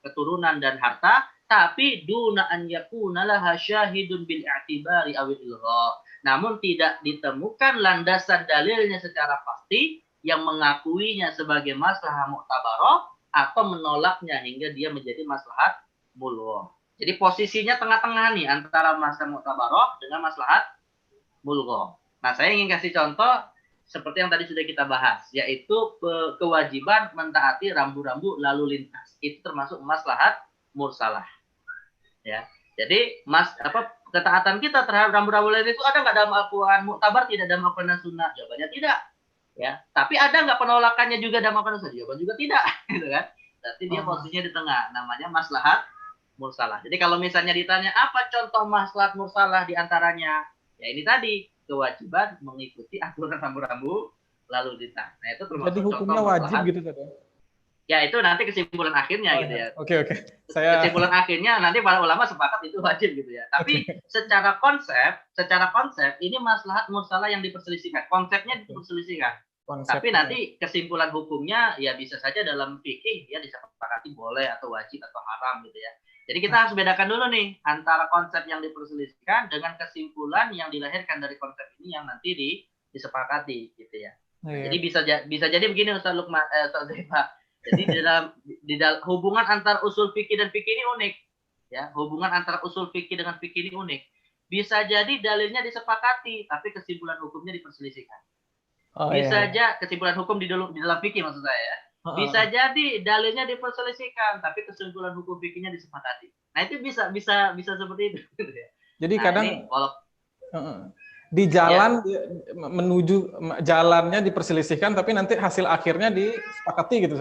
keturunan dan harta, tapi duna an yakuna laha syahidun bil i'tibari awil ilgha. Namun tidak ditemukan landasan dalilnya secara pasti yang mengakuinya sebagai maslahah mu'tabarah atau menolaknya hingga dia menjadi maslahat mulgha. Jadi posisinya tengah-tengah nih antara maslahat mu'tabarah dengan maslahat mulgha. Nah, saya ingin kasih contoh seperti yang tadi sudah kita bahas, yaitu kewajiban mentaati rambu-rambu lalu lintas. Itu termasuk maslahat mursalah. Ya. Jadi ketaatan kita terhadap rambu-rambu lalu lintas itu ada nggak dalam Al-Quran mu'tabar, tidak dalam Al-Quran dan Sunnah? Jawabannya tidak. Ya. Tapi ada nggak penolakannya juga dalam Al-Quran dan Sunnah? Jawaban juga tidak, gitu kan? Berarti dia posisinya di tengah, namanya maslahat mursalah. Jadi kalau misalnya ditanya apa contoh maslahat mursalah di antaranya? Ya ini tadi, kewajiban mengikuti aturan rambu-rambu lalu lintas. Nah, itu termasuk jadi hukumnya wajib gitu kan? Ya, itu nanti kesimpulan akhirnya gitu ya. Oke. Kesimpulan akhirnya nanti para ulama sepakat itu wajib gitu ya. Tapi secara konsep ini maslahat mursalah yang diperselisihkan. Konsepnya diperselisihkan. Tapi nanti kesimpulan hukumnya ya bisa saja dalam fikih ya disepakati boleh atau wajib atau haram gitu ya. Jadi kita harus bedakan dulu nih antara konsep yang diperselisihkan dengan kesimpulan yang dilahirkan dari konsep ini yang nanti disepakati gitu ya. Jadi bisa jadi begini Ustaz Lukman, Ustaz Zefa. Jadi di dalam hubungan antara usul fikih dan fikih ini unik ya. Hubungan antara usul fikih dengan fikih ini unik. Bisa jadi dalilnya disepakati tapi kesimpulan hukumnya diperselisihkan. Bisa aja kesimpulan hukum di dalam fikih maksud saya ya. Bisa jadi dalilnya diperselisihkan, tapi kesimpulan hukum fikihnya disepakati. Nah itu bisa seperti itu. Gitu ya. Jadi Nah, kadang ini walau di jalan menuju jalannya diperselisihkan, tapi nanti hasil akhirnya disepakati gitu.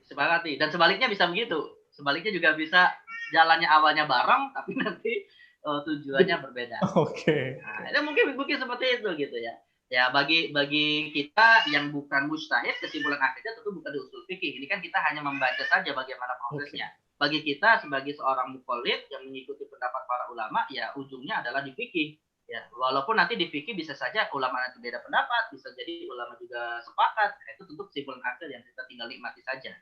Disepakati. Dan sebaliknya bisa begitu. Sebaliknya juga bisa jalannya awalnya bareng, tapi nanti tujuannya berbeda. Oke. Nah, itu mungkin seperti itu gitu ya. Ya bagi kita yang bukan mujtahid, kesimpulan akhirnya tentu bukan di usul fikih. Ini kan kita hanya membaca saja bagaimana prosesnya. Bagi kita sebagai seorang muqallid yang mengikuti pendapat para ulama, ya ujungnya adalah di fikih. Ya, walaupun nanti di fikih bisa saja ulama nanti beda pendapat, bisa jadi ulama juga sepakat. Nah, itu tentu kesimpulan akhir yang kita tinggal nikmati saja.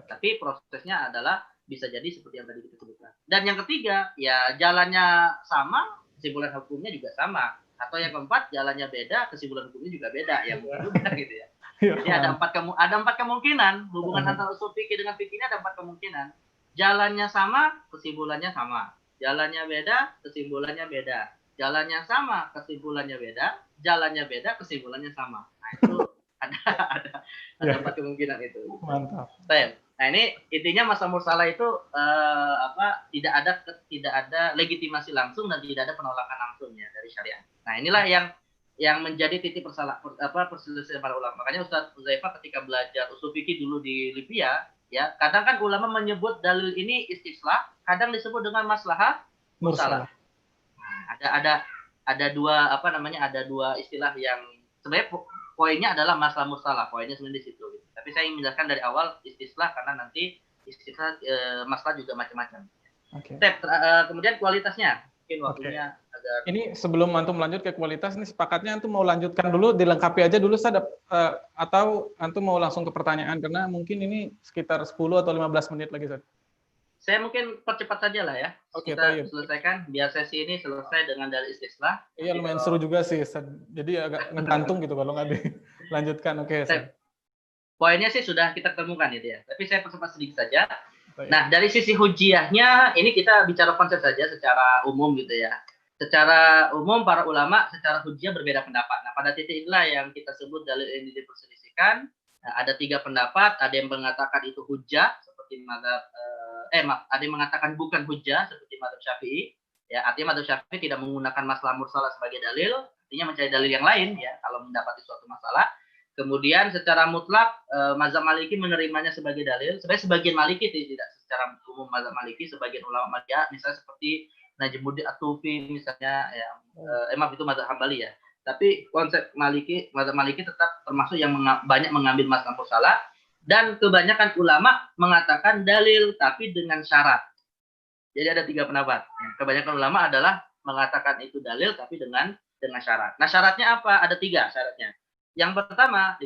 Tapi prosesnya adalah bisa jadi seperti yang tadi kita sebutkan. Dan yang ketiga, ya jalannya sama, kesimpulan hukumnya juga sama. Atau yang keempat, jalannya beda, kesimpulan hukumnya juga beda. Ya mungkin juga gitu ya. Jadi ada empat kemungkinan. Hubungan antara usul fikih dengan fikih ini ada 4 kemungkinan. Jalannya sama, kesimpulannya sama. Jalannya beda, kesimpulannya beda. Jalannya sama, kesimpulannya beda. Jalannya beda, kesimpulannya sama. Nah itu ada 4 kemungkinan itu. Mantap. Nah ini intinya masalah mursalah itu tidak ada legitimasi langsung dan tidak ada penolakan langsung ya dari syariat. Nah inilah yang menjadi titik perselisihan para ulama. Makanya Ustaz Uzaifah ketika belajar usul fikih dulu di Libya, ya kadang kan ulama menyebut dalil ini istislah, kadang disebut dengan maslahah mursalah. Nah, ada dua istilah yang sebenarnya poinnya adalah masalah mursalah, poinnya sebenarnya di situ. Tapi saya ingin menjelaskan dari awal istislah karena nanti istislah masalah juga macam-macam. Kemudian kualitasnya, mungkin waktunya agar. Ini sebelum antum lanjut ke kualitas, ini sepakatnya antum mau lanjutkan dulu, dilengkapi aja dulu atau antum mau langsung ke pertanyaan karena mungkin ini sekitar 10 atau 15 menit lagi, Ustaz. Saya mungkin percepat saja lah ya. Kita selesaikan biar sesi ini selesai dengan dari istislah. Iya lumayan seru juga sih, Ustaz. Jadi agak ngegantung gitu kalau nggak dilanjutkan. Oke. Poinnya sih sudah kita temukan itu ya. Tapi saya percepat sedikit saja. Nah dari sisi hujiyahnya ini kita bicara konsep saja secara umum gitu ya. Secara umum para ulama secara hujiyah berbeda pendapat. Nah pada titik inilah yang kita sebut dalil ini diperselisihkan. Nah, ada 3 pendapat. Ada yang mengatakan itu hujjah seperti mazhab ada yang mengatakan bukan hujjah seperti mazhab Syafi'i. Ya, artinya mazhab Syafi'i tidak menggunakan masalah mursalah sebagai dalil, artinya mencari dalil yang lain ya kalau mendapati suatu masalah. Kemudian secara mutlak mazhab Maliki menerimanya sebagai dalil. Sebenarnya sebagian Maliki tidak secara umum mazhab Maliki, sebagian ulama Malikiyah misalnya seperti Najmuddin At-Tufi misalnya ya itu mazhab Hambali ya. Tapi konsep mazhab Maliki tetap termasuk yang banyak mengambil masalah mursalah. Dan kebanyakan ulama mengatakan dalil tapi dengan syarat. Jadi ada 3 pendapat. Kebanyakan ulama adalah mengatakan itu dalil tapi dengan syarat. Nah syaratnya apa? Ada 3 syaratnya. Yang pertama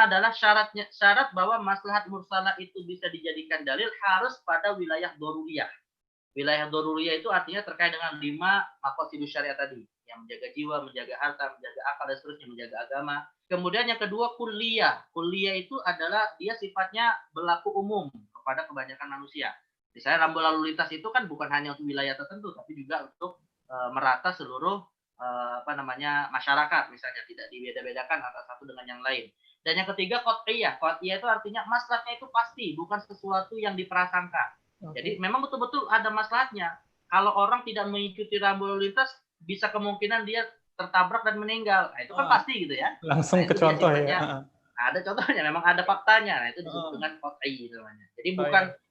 adalah syarat bahwa maslahat mursalah itu bisa dijadikan dalil harus pada wilayah doruriyah. Wilayah doruriyah itu artinya terkait dengan 5 maqasidus syariat tadi, yang menjaga jiwa, menjaga harta, menjaga akal dan seterusnya, menjaga agama. Kemudian yang kedua kulliyah. Kulliyah itu adalah dia sifatnya berlaku umum kepada kebanyakan manusia. Misalnya rambu lalu lintas itu kan bukan hanya untuk wilayah tertentu, tapi juga untuk merata seluruh masyarakat, misalnya tidak dibeda-bedakan antara satu dengan yang lain. Dan yang ketiga qat'iyah. Qat'iyah itu artinya maslahatnya itu pasti, bukan sesuatu yang diprasangka. Jadi memang betul-betul ada maslahatnya. Kalau orang tidak mengikuti rambu lalu lintas, bisa kemungkinan dia tertabrak dan meninggal. Nah, itu kan pasti gitu ya. Langsung ke contoh ya. Ada contohnya, memang ada faktanya. Nah, itu disebut dengan qat'i namanya. Jadi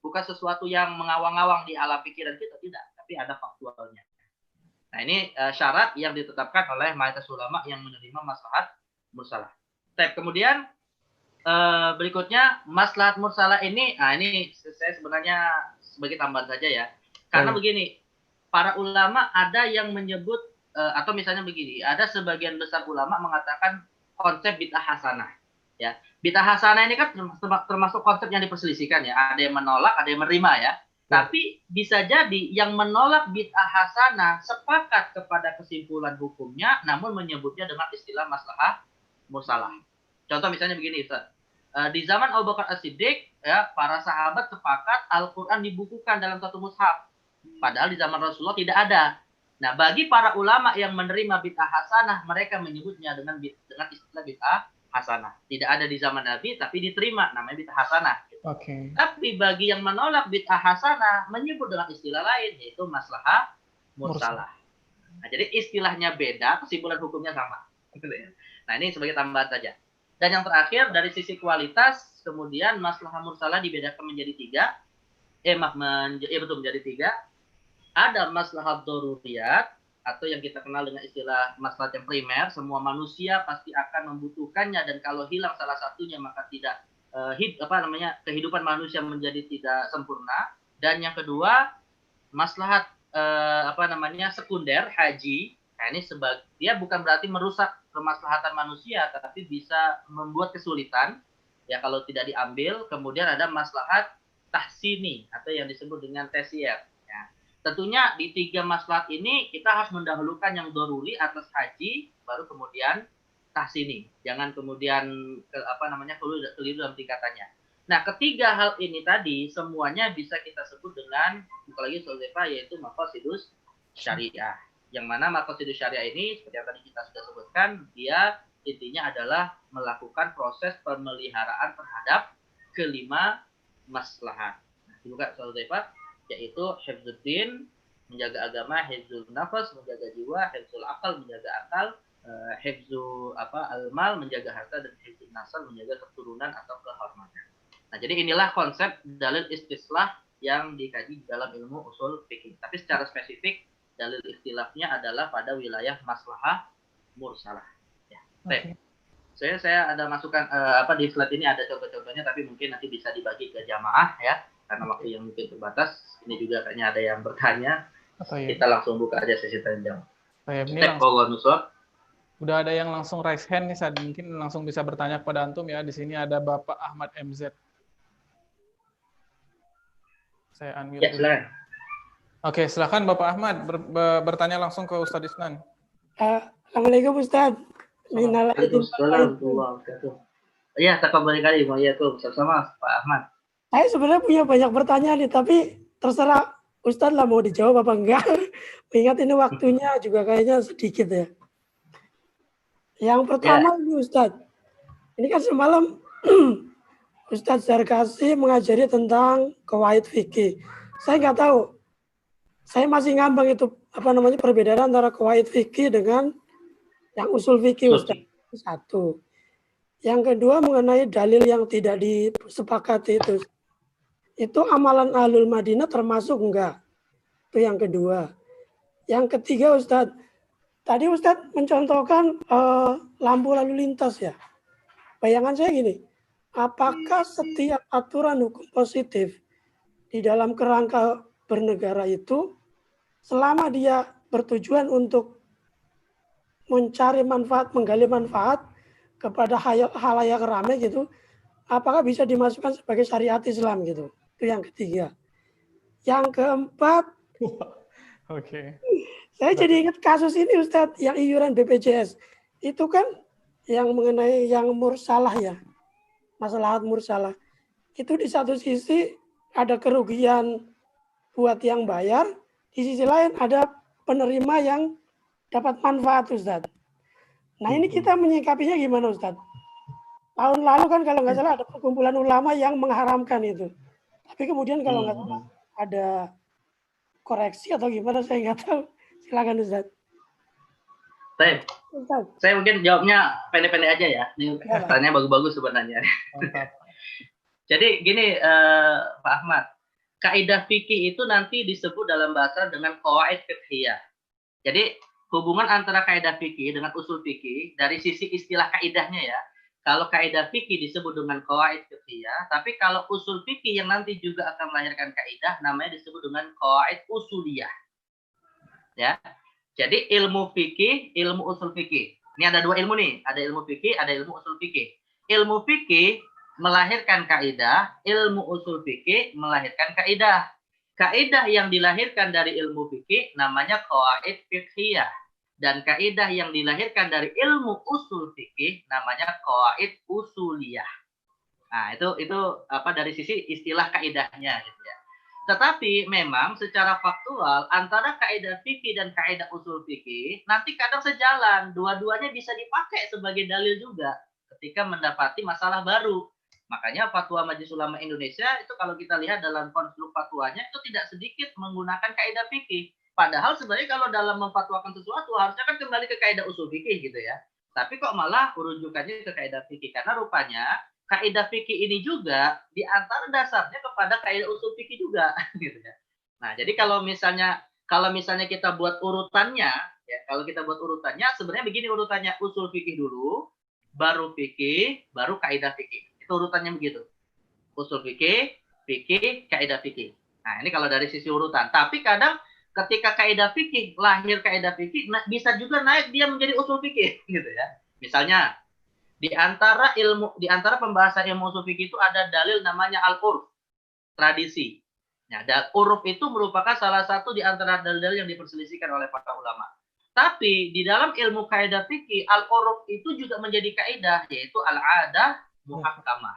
bukan sesuatu yang mengawang-awang di alam pikiran kita, tidak, tapi ada faktualnya. Nah, ini syarat yang ditetapkan oleh mayoritas ulama yang menerima maslahat mursalah. Kemudian berikutnya maslahat mursalah ini, ini saya sebenarnya sebagai tambahan saja ya. Karena begini, para ulama ada yang menyebut atau misalnya begini, ada sebagian besar ulama mengatakan konsep bid'ah hasanah. Ya, bid'ah hasanah ini kan termasuk konsep yang diperselisihkan ya. Ada yang menolak, ada yang menerima ya. Tapi bisa jadi yang menolak bid'ah hasanah sepakat kepada kesimpulan hukumnya, namun menyebutnya dengan istilah maslahah mursalah. Contoh misalnya begini, Ustaz. Di zaman Abu Bakar As-Siddiq, ya, para sahabat sepakat Al-Quran dibukukan dalam satu mushaf. Padahal di zaman Rasulullah tidak ada. Nah, bagi para ulama yang menerima bid'ah hasanah, mereka menyebutnya dengan istilah bid'ah hasanah. Tidak ada di zaman Nabi, tapi diterima, namanya bid'ah hasanah. Oke. Tapi bagi yang menolak bid'ah hasanah, menyebut dengan istilah lain, yaitu maslahah mursalah. Nah, jadi istilahnya beda, kesimpulan hukumnya sama. Nah, ini sebagai tambahan saja. Dan yang terakhir, dari sisi kualitas, kemudian maslahah mursalah dibedakan menjadi tiga. Menjadi tiga. Ada maslahat daruriyat, atau yang kita kenal dengan istilah maslahat yang primer, semua manusia pasti akan membutuhkannya, dan kalau hilang salah satunya maka tidak kehidupan manusia menjadi tidak sempurna. Dan yang kedua, maslahat sekunder, haji. Nah, ini dia bukan berarti merusak kemaslahatan manusia, tapi bisa membuat kesulitan ya kalau tidak diambil. Kemudian ada maslahat tahsini atau yang disebut dengan tersier. Ya. Tentunya di tiga maslahat ini kita harus mendahulukan yang doruri atas haji, baru kemudian tahsini. Jangan kemudian keliru dalam tingkatannya. Nah, ketiga hal ini tadi semuanya bisa kita sebut dengan apalagi yaitu maqasidus syariah. Yang mana maqasidus syariah ini seperti yang tadi kita sudah sebutkan, dia intinya adalah melakukan proses pemeliharaan terhadap kelima maslahat. Nah, juga yaitu hifdzuddin, menjaga agama, hifdzul nafas, menjaga jiwa, hifdzul akal, menjaga akal, hifdzu al-mal, menjaga harta, dan hifdzul nasal, menjaga keturunan atau kehormatan. Nah, jadi inilah konsep dalil istislah yang dikaji dalam ilmu usul fikih. Tapi secara spesifik dalil istilahnya adalah pada wilayah maslahah mursalah. Ya. Okay. Saya ada masukan di slide ini ada contoh-contohnya, tapi mungkin nanti bisa dibagi ke jamaah ya, karena waktu yang mungkin terbatas. Ini juga kayaknya ada yang bertanya. Kita langsung buka aja sesi tanya jawab. Udah ada yang langsung raise hand nih, Sad. Mungkin langsung bisa bertanya kepada antum ya. Di sini ada Bapak Ahmad MZ. Saya unmute dulu. Silakan. Oke, silakan Bapak Ahmad bertanya langsung ke Ustadz Isnan. Assalamualaikum Ustadz. Waalaikumsalam. Iya, takabari kali. Sama Pak Ahmad. Saya sebenarnya punya banyak pertanyaan nih, tapi terserah Ustadz lah mau dijawab apa enggak. Mengingat ini waktunya juga kayaknya sedikit ya. Yang pertama ini Ustadz, ini kan semalam Ustadz Zarkasi mengajari tentang qawaid fikih. Saya nggak tahu, saya masih ngambang itu perbedaan antara qawaid fikih dengan yang usul fikih Ustadz. Satu. Yang kedua mengenai dalil yang tidak disepakati itu amalan Ahlul Madinah termasuk enggak? Itu yang kedua. Yang ketiga Ustadz, tadi Ustadz mencontohkan lampu lalu lintas ya. Bayangan saya gini, apakah setiap aturan hukum positif di dalam kerangka bernegara itu selama dia bertujuan untuk mencari manfaat, menggali manfaat kepada halayak ramai gitu, apakah bisa dimasukkan sebagai syariat Islam gitu? Itu yang ketiga. Yang keempat, saya jadi ingat kasus ini Ustadz, yang iuran BPJS. Itu kan yang mengenai yang mursalah ya, masalah mursalah. Itu di satu sisi ada kerugian buat yang bayar, di sisi lain ada penerima yang dapat manfaat Ustadz. Nah ini kita menyikapinya gimana Ustadz? Tahun lalu kan kalau nggak salah ada perkumpulan ulama yang mengharamkan itu. Tapi kemudian kalau nggak salah ada koreksi atau gimana saya nggak tahu. Silakan Ustadz. Baik. Saya mungkin jawabnya pendek-pendek aja ya. Ini pertanyaannya bagus-bagus sebenarnya. Jadi gini Pak Ahmad, kaidah fikih itu nanti disebut dalam bahasa dengan qawaid fiqhiyah. Jadi hubungan antara kaidah fikih dengan usul fikih dari sisi istilah kaidahnya ya. Kalau kaidah fikih disebut dengan qawaid fiqhiyah, tapi kalau usul fikih yang nanti juga akan melahirkan kaidah namanya disebut dengan qawaid usuliyah. Ya. Jadi ilmu fikih, ilmu usul fikih. Ini ada dua ilmu nih, ada ilmu fikih, ada ilmu usul fikih. Ilmu fikih melahirkan kaidah, ilmu usul fikih melahirkan kaidah. Kaidah yang dilahirkan dari ilmu fikih namanya qawaid fiqhiyah, dan kaidah yang dilahirkan dari ilmu usul fikih namanya qawaid usuliyah. Nah, itu dari sisi istilah kaidahnya gitu ya. Tetapi memang secara faktual antara kaidah fikih dan kaidah usul fikih nanti kadang sejalan, dua-duanya bisa dipakai sebagai dalil juga. ketika mendapati masalah baru. Makanya Fatwa Majelis Ulama Indonesia itu kalau kita lihat dalam konstruk fatwanya itu tidak sedikit menggunakan kaidah fikih. Padahal sebenarnya kalau dalam memfatwakan sesuatu harusnya kan kembali ke kaidah usul fikih gitu ya. Tapi kok malah rujukannya ke kaidah fikih karena rupanya kaidah fikih ini juga di antara dasarnya kepada kaidah usul fikih juga gitu ya. Nah, jadi kalau misalnya kita buat urutannya ya, kalau kita buat urutannya sebenarnya begini urutannya, usul fikih dulu, baru fikih, baru kaidah fikih. Itu urutannya begitu. Usul fikih, kaidah fikih. Nah, ini kalau dari sisi urutan. Tapi kadang ketika kaidah fikih, lahir kaidah fikih, bisa juga naik dia menjadi usul fikih gitu ya. Misalnya di antara pembahasan ilmu usul fikih itu ada dalil namanya al-urf, tradisi. Nah, uruf itu merupakan salah satu di antara dalil-dalil yang diperselisihkan oleh para ulama. Tapi di dalam ilmu kaidah fikih, al-uruf itu juga menjadi kaidah, yaitu al-adah muhakkamah,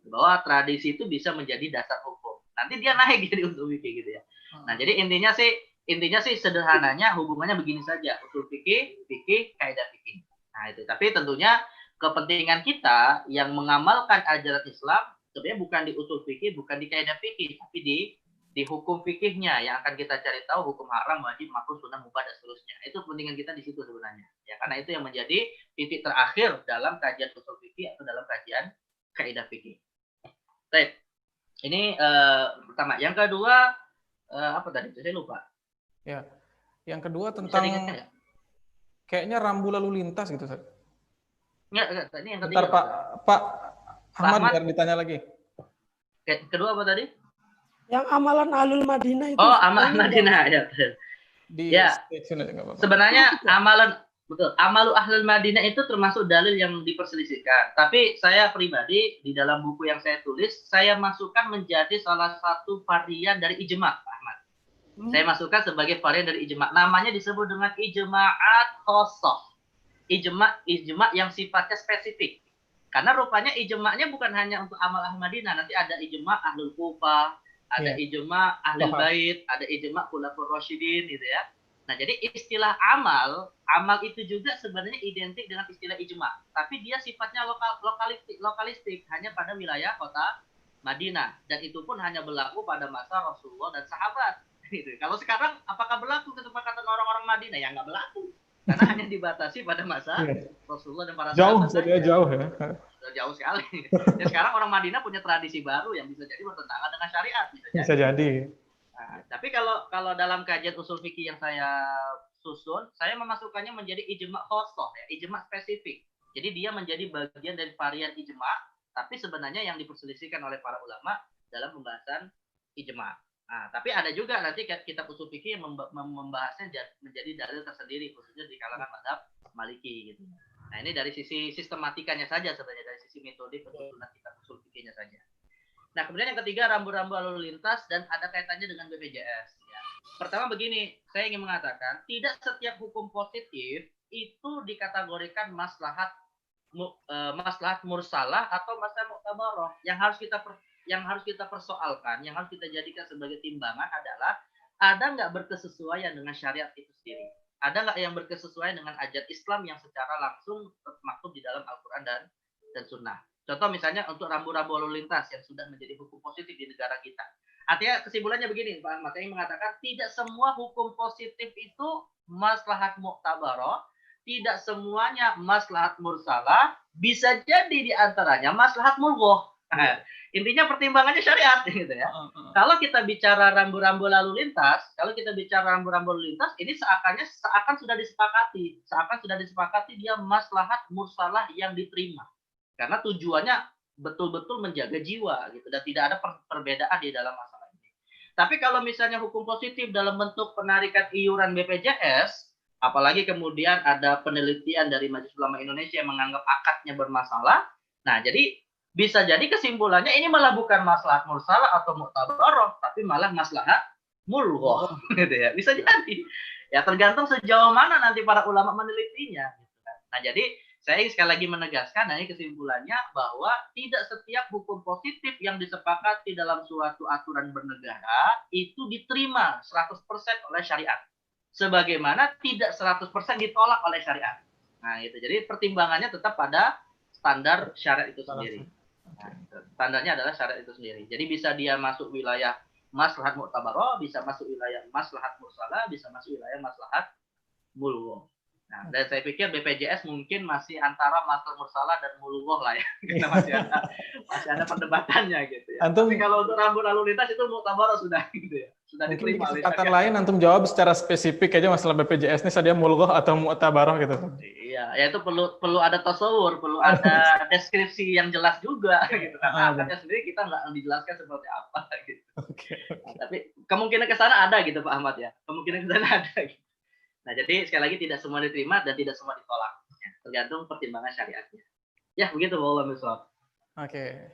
bahwa tradisi itu bisa menjadi dasar hukum. Nanti dia naik jadi usul fikih gitu ya. Nah, jadi intinya sih sederhananya hubungannya begini saja, usul fikih, kaidah fikih. Nah, itu. Tapi tentunya kepentingan kita yang mengamalkan ajaran Islam sebenarnya bukan di usul fikih, bukan di kaidah fikih, tapi di hukum fikihnya yang akan kita cari tahu hukum haram, wajib, makruh, sunnah, mubah dan seterusnya. Itu kepentingan kita di situ sebenarnya. Ya, karena itu yang menjadi titik terakhir dalam kajian usul fikih atau dalam kajian kaidah fikih. Baik. Ini pertama. Yang kedua apa tadi? Saya lupa. Ya. Yang kedua tentang kayaknya rambu lalu lintas gitu, Ustaz. Enggak, ini yang Bentar, ketiga. Pak Ahmad biar ditanya lagi. Kedua apa tadi? Yang amalan Ahlul Madinah itu. Oh, amalan Madinah ya. Ya. Sebenarnya amalu Ahlul Madinah itu termasuk dalil yang diperselisihkan. Tapi saya pribadi di dalam buku yang saya tulis, saya masukkan menjadi salah satu varian dari ijma', Pak Ahmad. Saya masukkan sebagai varian dari ijma'. Namanya disebut dengan ijma'at khosoh. Ijma' yang sifatnya spesifik. Karena rupanya ijma'nya bukan hanya untuk amal Ahlul Madinah, nanti ada ijma' Ahlul Kufah, ada ijma' Ahlul Bait, ada ijma' Khulafaur Rasyidin gitu ya. Nah, jadi istilah amal itu juga sebenarnya identik dengan istilah ijma', tapi dia sifatnya lokalistik, hanya pada wilayah kota Madinah, dan itu pun hanya berlaku pada masa Rasulullah dan sahabat. Gitu. Kalau sekarang apakah berlaku kesepakatan orang-orang Madinah? Ya nggak berlaku, karena hanya dibatasi pada masa Rasulullah dan para sahabat. Jauh ya. Jauh sekali. Ya, sekarang orang Madinah punya tradisi baru yang bisa jadi bertentangan dengan syariat. Bisa jadi. Nah, tapi kalau dalam kajian usul fikih yang saya susun, saya memasukkannya menjadi ijma' khosoh, ya, ijma' spesifik. Jadi dia menjadi bagian dari varian ijma', tapi sebenarnya yang diperselisihkan oleh para ulama dalam pembahasan ijma'. Nah, tapi ada juga nanti kitab usul fikih yang membahasnya menjadi dalil tersendiri, khususnya di kalangan mazhab Maliki gitu. Nah, ini dari sisi sistematikanya saja sebenarnya, dari sisi metode penyusunan kitab usul fikihnya saja. Nah, kemudian yang ketiga, rambu-rambu lalu lintas dan ada kaitannya dengan BPJS. Ya. Pertama begini, saya ingin mengatakan, tidak setiap hukum positif itu dikategorikan maslahat mursalah atau maslahat mu'tabarah. Yang harus kita persoalkan, yang harus kita jadikan sebagai timbangan adalah ada nggak berkesesuaian dengan syariat itu sendiri? Ada nggak yang berkesesuaian dengan ajaran Islam yang secara langsung termaktub di dalam Al-Quran dan Sunnah? Contoh misalnya untuk rambu-rambu lalu lintas yang sudah menjadi hukum positif di negara kita. Artinya kesimpulannya begini, Pak Ahmad, saya mengatakan tidak semua hukum positif itu maslahat mu'tabarah, tidak semuanya maslahat mursalah, bisa jadi di antaranya maslahat mulghah. Intinya pertimbangannya syariat gitu ya. Kalau kita bicara rambu-rambu lalu lintas, ini seakan sudah disepakati dia maslahat mursalah yang diterima. Karena tujuannya betul-betul menjaga jiwa gitu, dan tidak ada perbedaan di dalam masalah ini. Tapi kalau misalnya hukum positif dalam bentuk penarikan iuran BPJS, apalagi kemudian ada penelitian dari Majelis Ulama Indonesia yang menganggap akadnya bermasalah, nah jadi bisa jadi kesimpulannya ini malah bukan maslahat mursalah atau mu'tabarah, tapi malah maslahat mulghah gitu ya. Bisa jadi. Ya tergantung sejauh mana nanti para ulama menelitinya gitu kan. Nah, jadi saya sekali lagi menegaskan, ini kesimpulannya bahwa tidak setiap hukum positif yang disepakati dalam suatu aturan bernegara itu diterima 100% oleh syariat. Sebagaimana tidak 100% ditolak oleh syariat. Nah, itu. Jadi pertimbangannya tetap pada standar syariat itu sendiri. Nah, standarnya adalah syariat itu sendiri. Jadi bisa dia masuk wilayah maslahat mu'tabarah, bisa masuk wilayah maslahat mursalah, bisa masuk wilayah maslahat mulghah. Nah, dan saya pikir BPJS mungkin masih antara maslahat mursalah dan mulghah lah ya. Kita masih ada perdebatannya gitu ya. Antum, tapi kalau untuk rambu lalu lintas itu mu'tabarah sudah gitu ya. Sudah mungkin di diterima oleh kesempatan syariat. lain antum jawab secara spesifik aja masalah BPJS ini dia mulghah atau mu'tabarah gitu. Iya, ya itu perlu ada tasawur, perlu ada deskripsi yang jelas juga gitu. Karena angkatnya sendiri kita nggak dijelaskan seperti apa gitu. Nah, tapi kemungkinan ke sana ada gitu Pak Ahmad ya. Kemungkinan ke sana ada gitu. Nah, jadi sekali lagi tidak semua diterima dan tidak semua ditolak. Ya, tergantung pertimbangan syariatnya. Ya, begitu wallahu a'lam. Oke.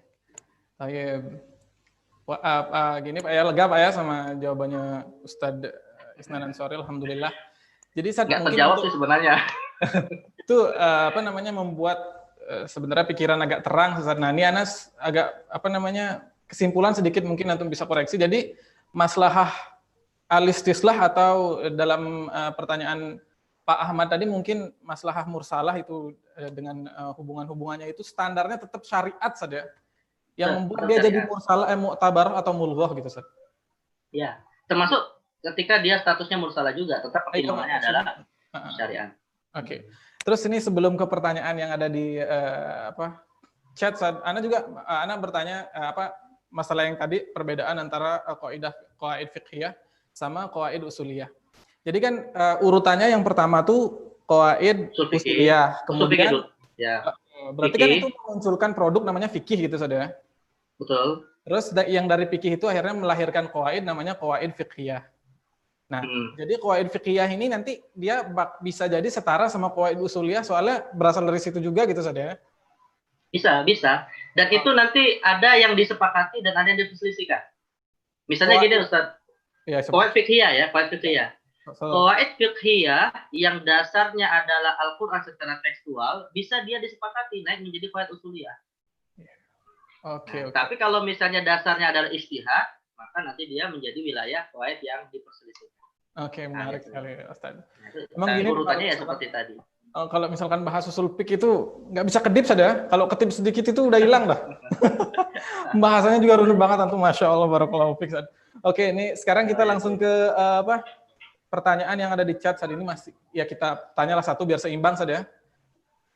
Gini Pak ya, lega Pak ya sama jawabannya Ustadz Isnan Ansori, alhamdulillah. Jadi nggak terjawab sih sebenarnya. Itu membuat sebenarnya pikiran agak terang. Nah, ini Anas agak kesimpulan sedikit mungkin antum bisa koreksi. Jadi maslahah al-istislah atau dalam pertanyaan Pak Ahmad tadi mungkin maslahah mursalah itu dengan hubungan-hubungannya itu standarnya tetap syariat saja. Yang membuat dia jadi mursalah mu'tabarah atau mulghah gitu, Ustaz. Ya, termasuk ketika dia statusnya mursalah juga tetap pertimbangannya adalah syariat. Oke. Terus ini sebelum ke pertanyaan yang ada di chat, Ana bertanya masalah yang tadi perbedaan antara qawaid fiqhiyah sama qawaid usuliyah. Jadi kan urutannya yang pertama tuh qawaid usuliyah, kemudian berarti kan itu memunculkan produk namanya fikih gitu saudara. Betul. Terus yang dari fikih itu akhirnya melahirkan qawaid namanya qawaid fiqhiyah. Nah, jadi qawaid fiqhiyah ini nanti dia bisa jadi setara sama qawaid usuliyah soalnya berasal dari situ juga gitu saudara. Bisa. Dan itu nanti ada yang disepakati dan ada yang diperselisihkan. Misalnya gini Ustaz. Ya, qawaid fiqhiyah ya, qawaid fiqhiyah. Qawaid fiqhiyah yang dasarnya adalah Al-Qur'an secara tekstual bisa dia disepakati naik menjadi qawaid usuliyah. Oke. Tapi kalau misalnya dasarnya adalah ijtihad, maka nanti dia menjadi wilayah qawaid yang diperselisihkan. Oke, menarik sekali Ustaz. Emang gini urutannya ya seperti tadi. Kalau misalkan bahas usul fikih itu nggak bisa kedip saja. Kalau ketip sedikit itu udah hilang dah. Bahasanya juga runut banget antum, masya Allah, barakallahu fiik. Oke, ini sekarang kita langsung ke pertanyaan yang ada di chat saat ini masih ya kita tanyalah satu biar seimbang saja.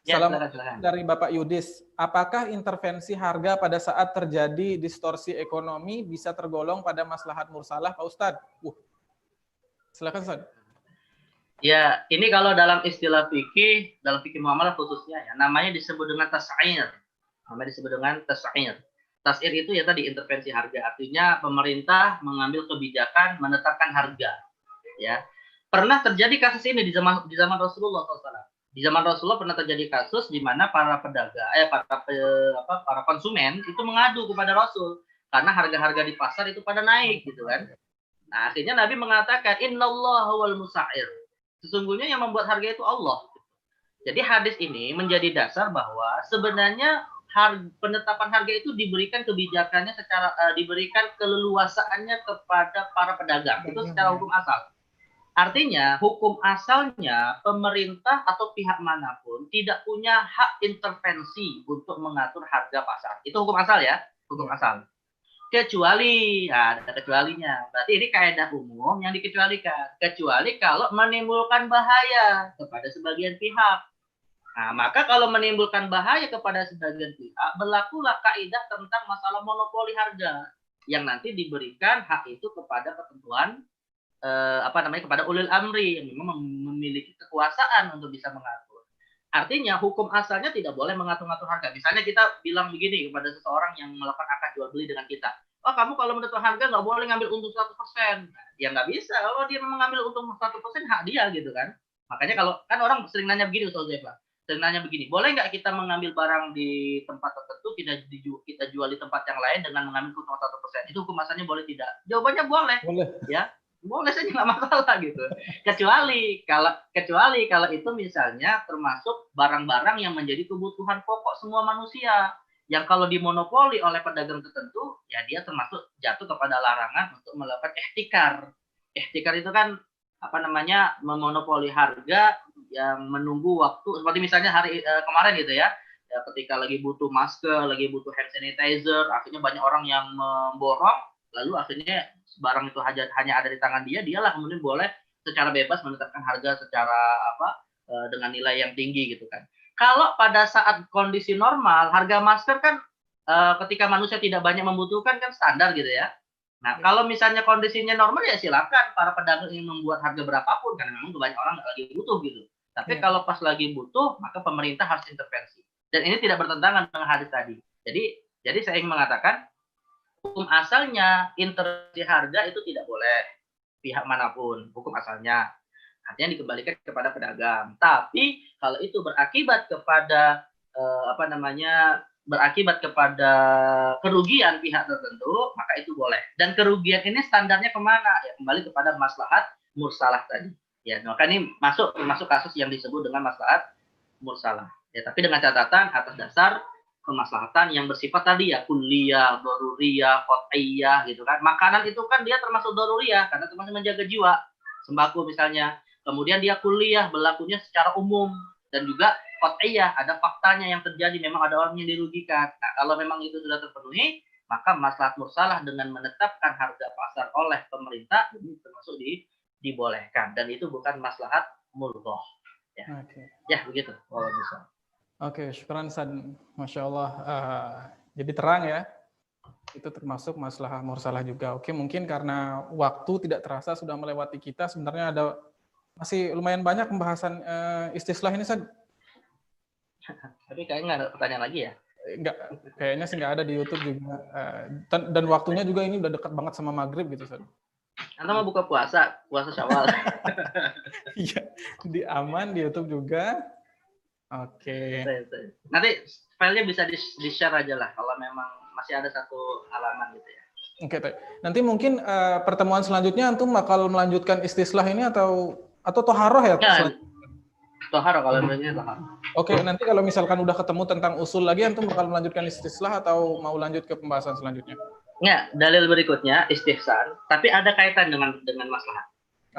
Salam dari Bapak Yudis. Apakah intervensi harga pada saat terjadi distorsi ekonomi bisa tergolong pada maslahat mursalah, Pak Ustadz? Silakan Ustadz. Ya, ini kalau dalam istilah fikih, dalam fikih muamalah khususnya ya, namanya disebut dengan tas'ir. Namanya disebut dengan tas'ir. Tas'ir itu ya tadi intervensi harga, artinya pemerintah mengambil kebijakan menetapkan harga. Ya, pernah terjadi kasus ini di zaman Rasulullah SAW. Di zaman Rasulullah pernah terjadi kasus di mana para pedagang, para konsumen itu mengadu kepada Rasul karena harga-harga di pasar itu pada naik gitu kan. Nah, akhirnya Nabi mengatakan innallaha wal musa'ir. Sesungguhnya yang membuat harga itu Allah. Jadi hadis ini menjadi dasar bahwa sebenarnya penetapan harga itu diberikan kebijakannya diberikan keleluasaannya kepada para pedagang. Itu secara hukum asal. Artinya hukum asalnya pemerintah atau pihak manapun tidak punya hak intervensi untuk mengatur harga pasar. Itu hukum asal ya, hukum asal. Kecuali, ada kecualinya. Berarti ini kaidah umum yang dikecualikan. Kecuali kalau menimbulkan bahaya kepada sebagian pihak. Nah, maka kalau menimbulkan bahaya kepada sebagian pihak, berlakulah kaidah tentang masalah monopoli harga yang nanti diberikan hak itu kepada ketentuan kepada ulil amri yang memang memiliki kekuasaan untuk bisa mengatur. Artinya hukum asalnya tidak boleh mengatur-ngatur harga. Misalnya kita bilang begini kepada seseorang yang melakukan akad jual beli dengan kita, kamu kalau menentukan harga nggak boleh ngambil untung 100%. Ya nggak bisa. Kalau dia mengambil untung 100% hak dia gitu kan. Makanya kalau kan orang sering nanya begini, Ustaz Zefa, sering nanya begini, boleh nggak kita mengambil barang di tempat tertentu kita jual di tempat yang lain dengan mengambil untung 100%? Itu hukum asalnya boleh tidak? Jawabannya boleh. Boleh. Ya. Boleh saja nggak masalah gitu. Kecuali kalau itu misalnya termasuk barang-barang yang menjadi kebutuhan pokok semua manusia. Yang kalau dimonopoli oleh pedagang tertentu, ya dia termasuk jatuh kepada larangan untuk melakukan ihtikar. Ihtikar itu kan memonopoli harga yang menunggu waktu. Seperti misalnya hari kemarin gitu ya, ya ketika lagi butuh masker, lagi butuh hand sanitizer, akhirnya banyak orang yang memborong, lalu akhirnya barang itu hanya ada di tangan dia, dialah kemudian boleh secara bebas menetapkan harga secara dengan nilai yang tinggi gitu kan. Kalau pada saat kondisi normal, harga masker kan ketika manusia tidak banyak membutuhkan kan standar gitu ya. Nah, kalau misalnya kondisinya normal ya silakan para pedagang ingin membuat harga berapapun karena memang banyak orang nggak lagi butuh gitu. Tapi kalau pas lagi butuh, maka pemerintah harus intervensi. Dan ini tidak bertentangan dengan hadis tadi. Jadi saya ingin mengatakan hukum asalnya intervensi harga itu tidak boleh pihak manapun, hukum asalnya. Artinya dikembalikan kepada pedagang. Tapi kalau itu berakibat kepada berakibat kepada kerugian pihak tertentu, maka itu boleh. Dan kerugian ini standarnya kemana? Ya kembali kepada maslahat mursalah tadi. Ya, maka ini masuk kasus yang disebut dengan maslahat mursalah. Ya, tapi dengan catatan atas dasar kemaslahatan yang bersifat tadi ya kulliyah, daruriyah, qat'iyah gitu kan. Makanan itu kan dia termasuk daruriyah karena termasuk menjaga jiwa. Sembako misalnya. Kemudian dia kulliyah berlakunya secara umum dan juga qat'iyah, ada faktanya yang terjadi, memang ada orang yang dirugikan. Nah, kalau memang itu sudah terpenuhi, maka maslahat mursalah dengan menetapkan harga pasar oleh pemerintah ini termasuk dibolehkan dan itu bukan maslahat mulghah. Ya, ya begitu. Oke, syukran Ustaz. Masya Allah. Jadi terang ya. Itu termasuk maslahat mursalah juga. Oke, mungkin karena waktu tidak terasa sudah melewati kita, sebenarnya masih lumayan banyak pembahasan istislah ini, Ustaz. Tapi kayaknya nggak ada pertanyaan lagi ya? Enggak, kayaknya sih nggak ada di YouTube juga. Dan waktunya juga ini udah dekat banget sama maghrib gitu, Ustaz. Anda mau buka puasa Syawal. Iya, di aman di YouTube juga. Oke. Nanti filenya bisa di-share aja lah kalau memang masih ada satu halaman gitu ya. Oke, nanti mungkin pertemuan selanjutnya antum bakal melanjutkan istislah ini atau toharoh ya? Toharoh kalau namanya toharoh. Oke, nanti kalau misalkan udah ketemu tentang usul lagi, antum bakal melanjutkan istislah atau mau lanjut ke pembahasan selanjutnya? Ya, dalil berikutnya istihsan, tapi ada kaitan dengan maslahat.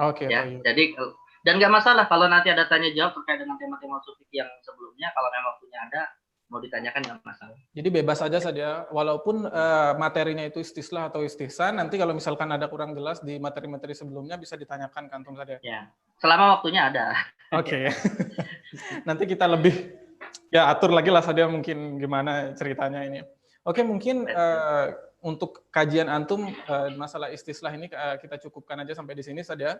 Oke. Ya, jadi dan nggak masalah kalau nanti ada tanya jawab terkait dengan tema-tema usul fikih yang sebelumnya, kalau memang punya ada mau ditanyakan nggak masalah. Jadi bebas saja walaupun materinya itu istislah atau istihsan, nanti kalau misalkan ada kurang jelas di materi-materi sebelumnya bisa ditanyakan ke antum saja. Ya, selama waktunya ada. Oke. Nanti kita lebih atur lagi lah saja mungkin gimana ceritanya ini. Oke, mungkin untuk kajian antum masalah istislah ini kita cukupkan aja sampai di sini saja.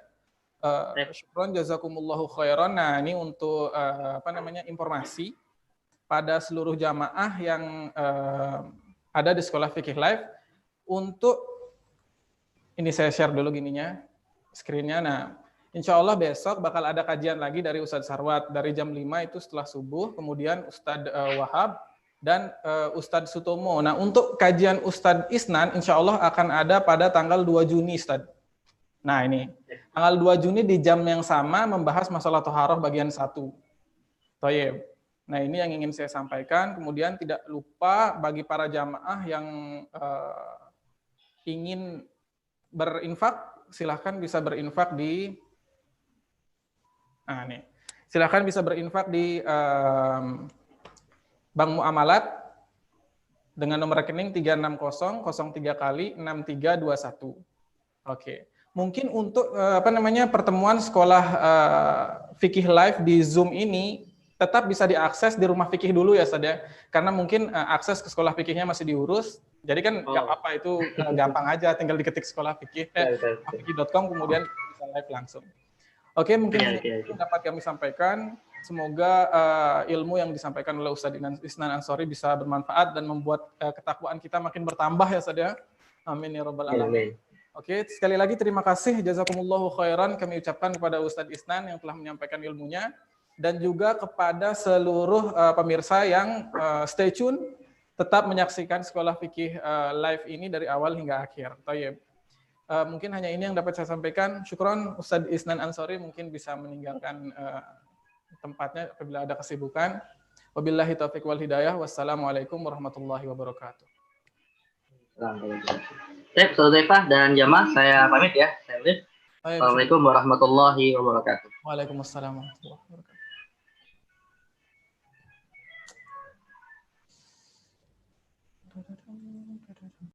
Syukron jazakumullahu khairan. Nah, ini untuk informasi pada seluruh jamaah yang ada di Sekolah Fikih Live. Untuk ini saya share dulu gininya screen-nya. Nah, insya Allah besok bakal ada kajian lagi dari Ustadz Sarwat dari jam 5 itu setelah subuh, kemudian Ustadz Wahab dan Ustadz Sutomo. Nah, untuk kajian Ustadz Isnan insya Allah akan ada pada tanggal 2 Juni, Ustadz. Nah, ini tanggal 2 Juni di jam yang sama membahas masalah toharoh bagian 1. Toyib. Nah, ini yang ingin saya sampaikan. Kemudian tidak lupa bagi para jamaah yang ingin berinfak, silahkan bisa berinfak di silahkan bisa berinfak di Bank Muamalat dengan nomor rekening 36003 kali 6321. Oke. Mungkin untuk pertemuan sekolah fikih live di Zoom ini tetap bisa diakses di rumah fikih dulu ya, Ustaz ya. Karena mungkin akses ke sekolah fikihnya masih diurus. Jadi kan nggak apa-apa, itu gampang aja, tinggal diketik sekolah fikih fikih.com kemudian bisa live langsung. Oke, mungkin dapat kami sampaikan. Semoga ilmu yang disampaikan oleh Ustadz Isnan Ansori bisa bermanfaat dan membuat ketakwaan kita makin bertambah ya, Ustaz ya. Amin ya rabbal alamin. Oke, sekali lagi terima kasih jazakumullahu khairan kami ucapkan kepada Ustadz Isnan yang telah menyampaikan ilmunya dan juga kepada seluruh pemirsa yang stay tune tetap menyaksikan Sekolah Fikih live ini dari awal hingga akhir. Tayyib. Mungkin hanya ini yang dapat saya sampaikan. Syukron Ustadz Isnan Ansori mungkin bisa meninggalkan tempatnya apabila ada kesibukan. Wabillahi taufiq wal hidayah. Wassalamualaikum warahmatullahi wabarakatuh. Baik, Saudara dan jamaah, saya pamit ya. Assalamualaikum warahmatullahi wabarakatuh. Waalaikumsalam warahmatullahi wabarakatuh.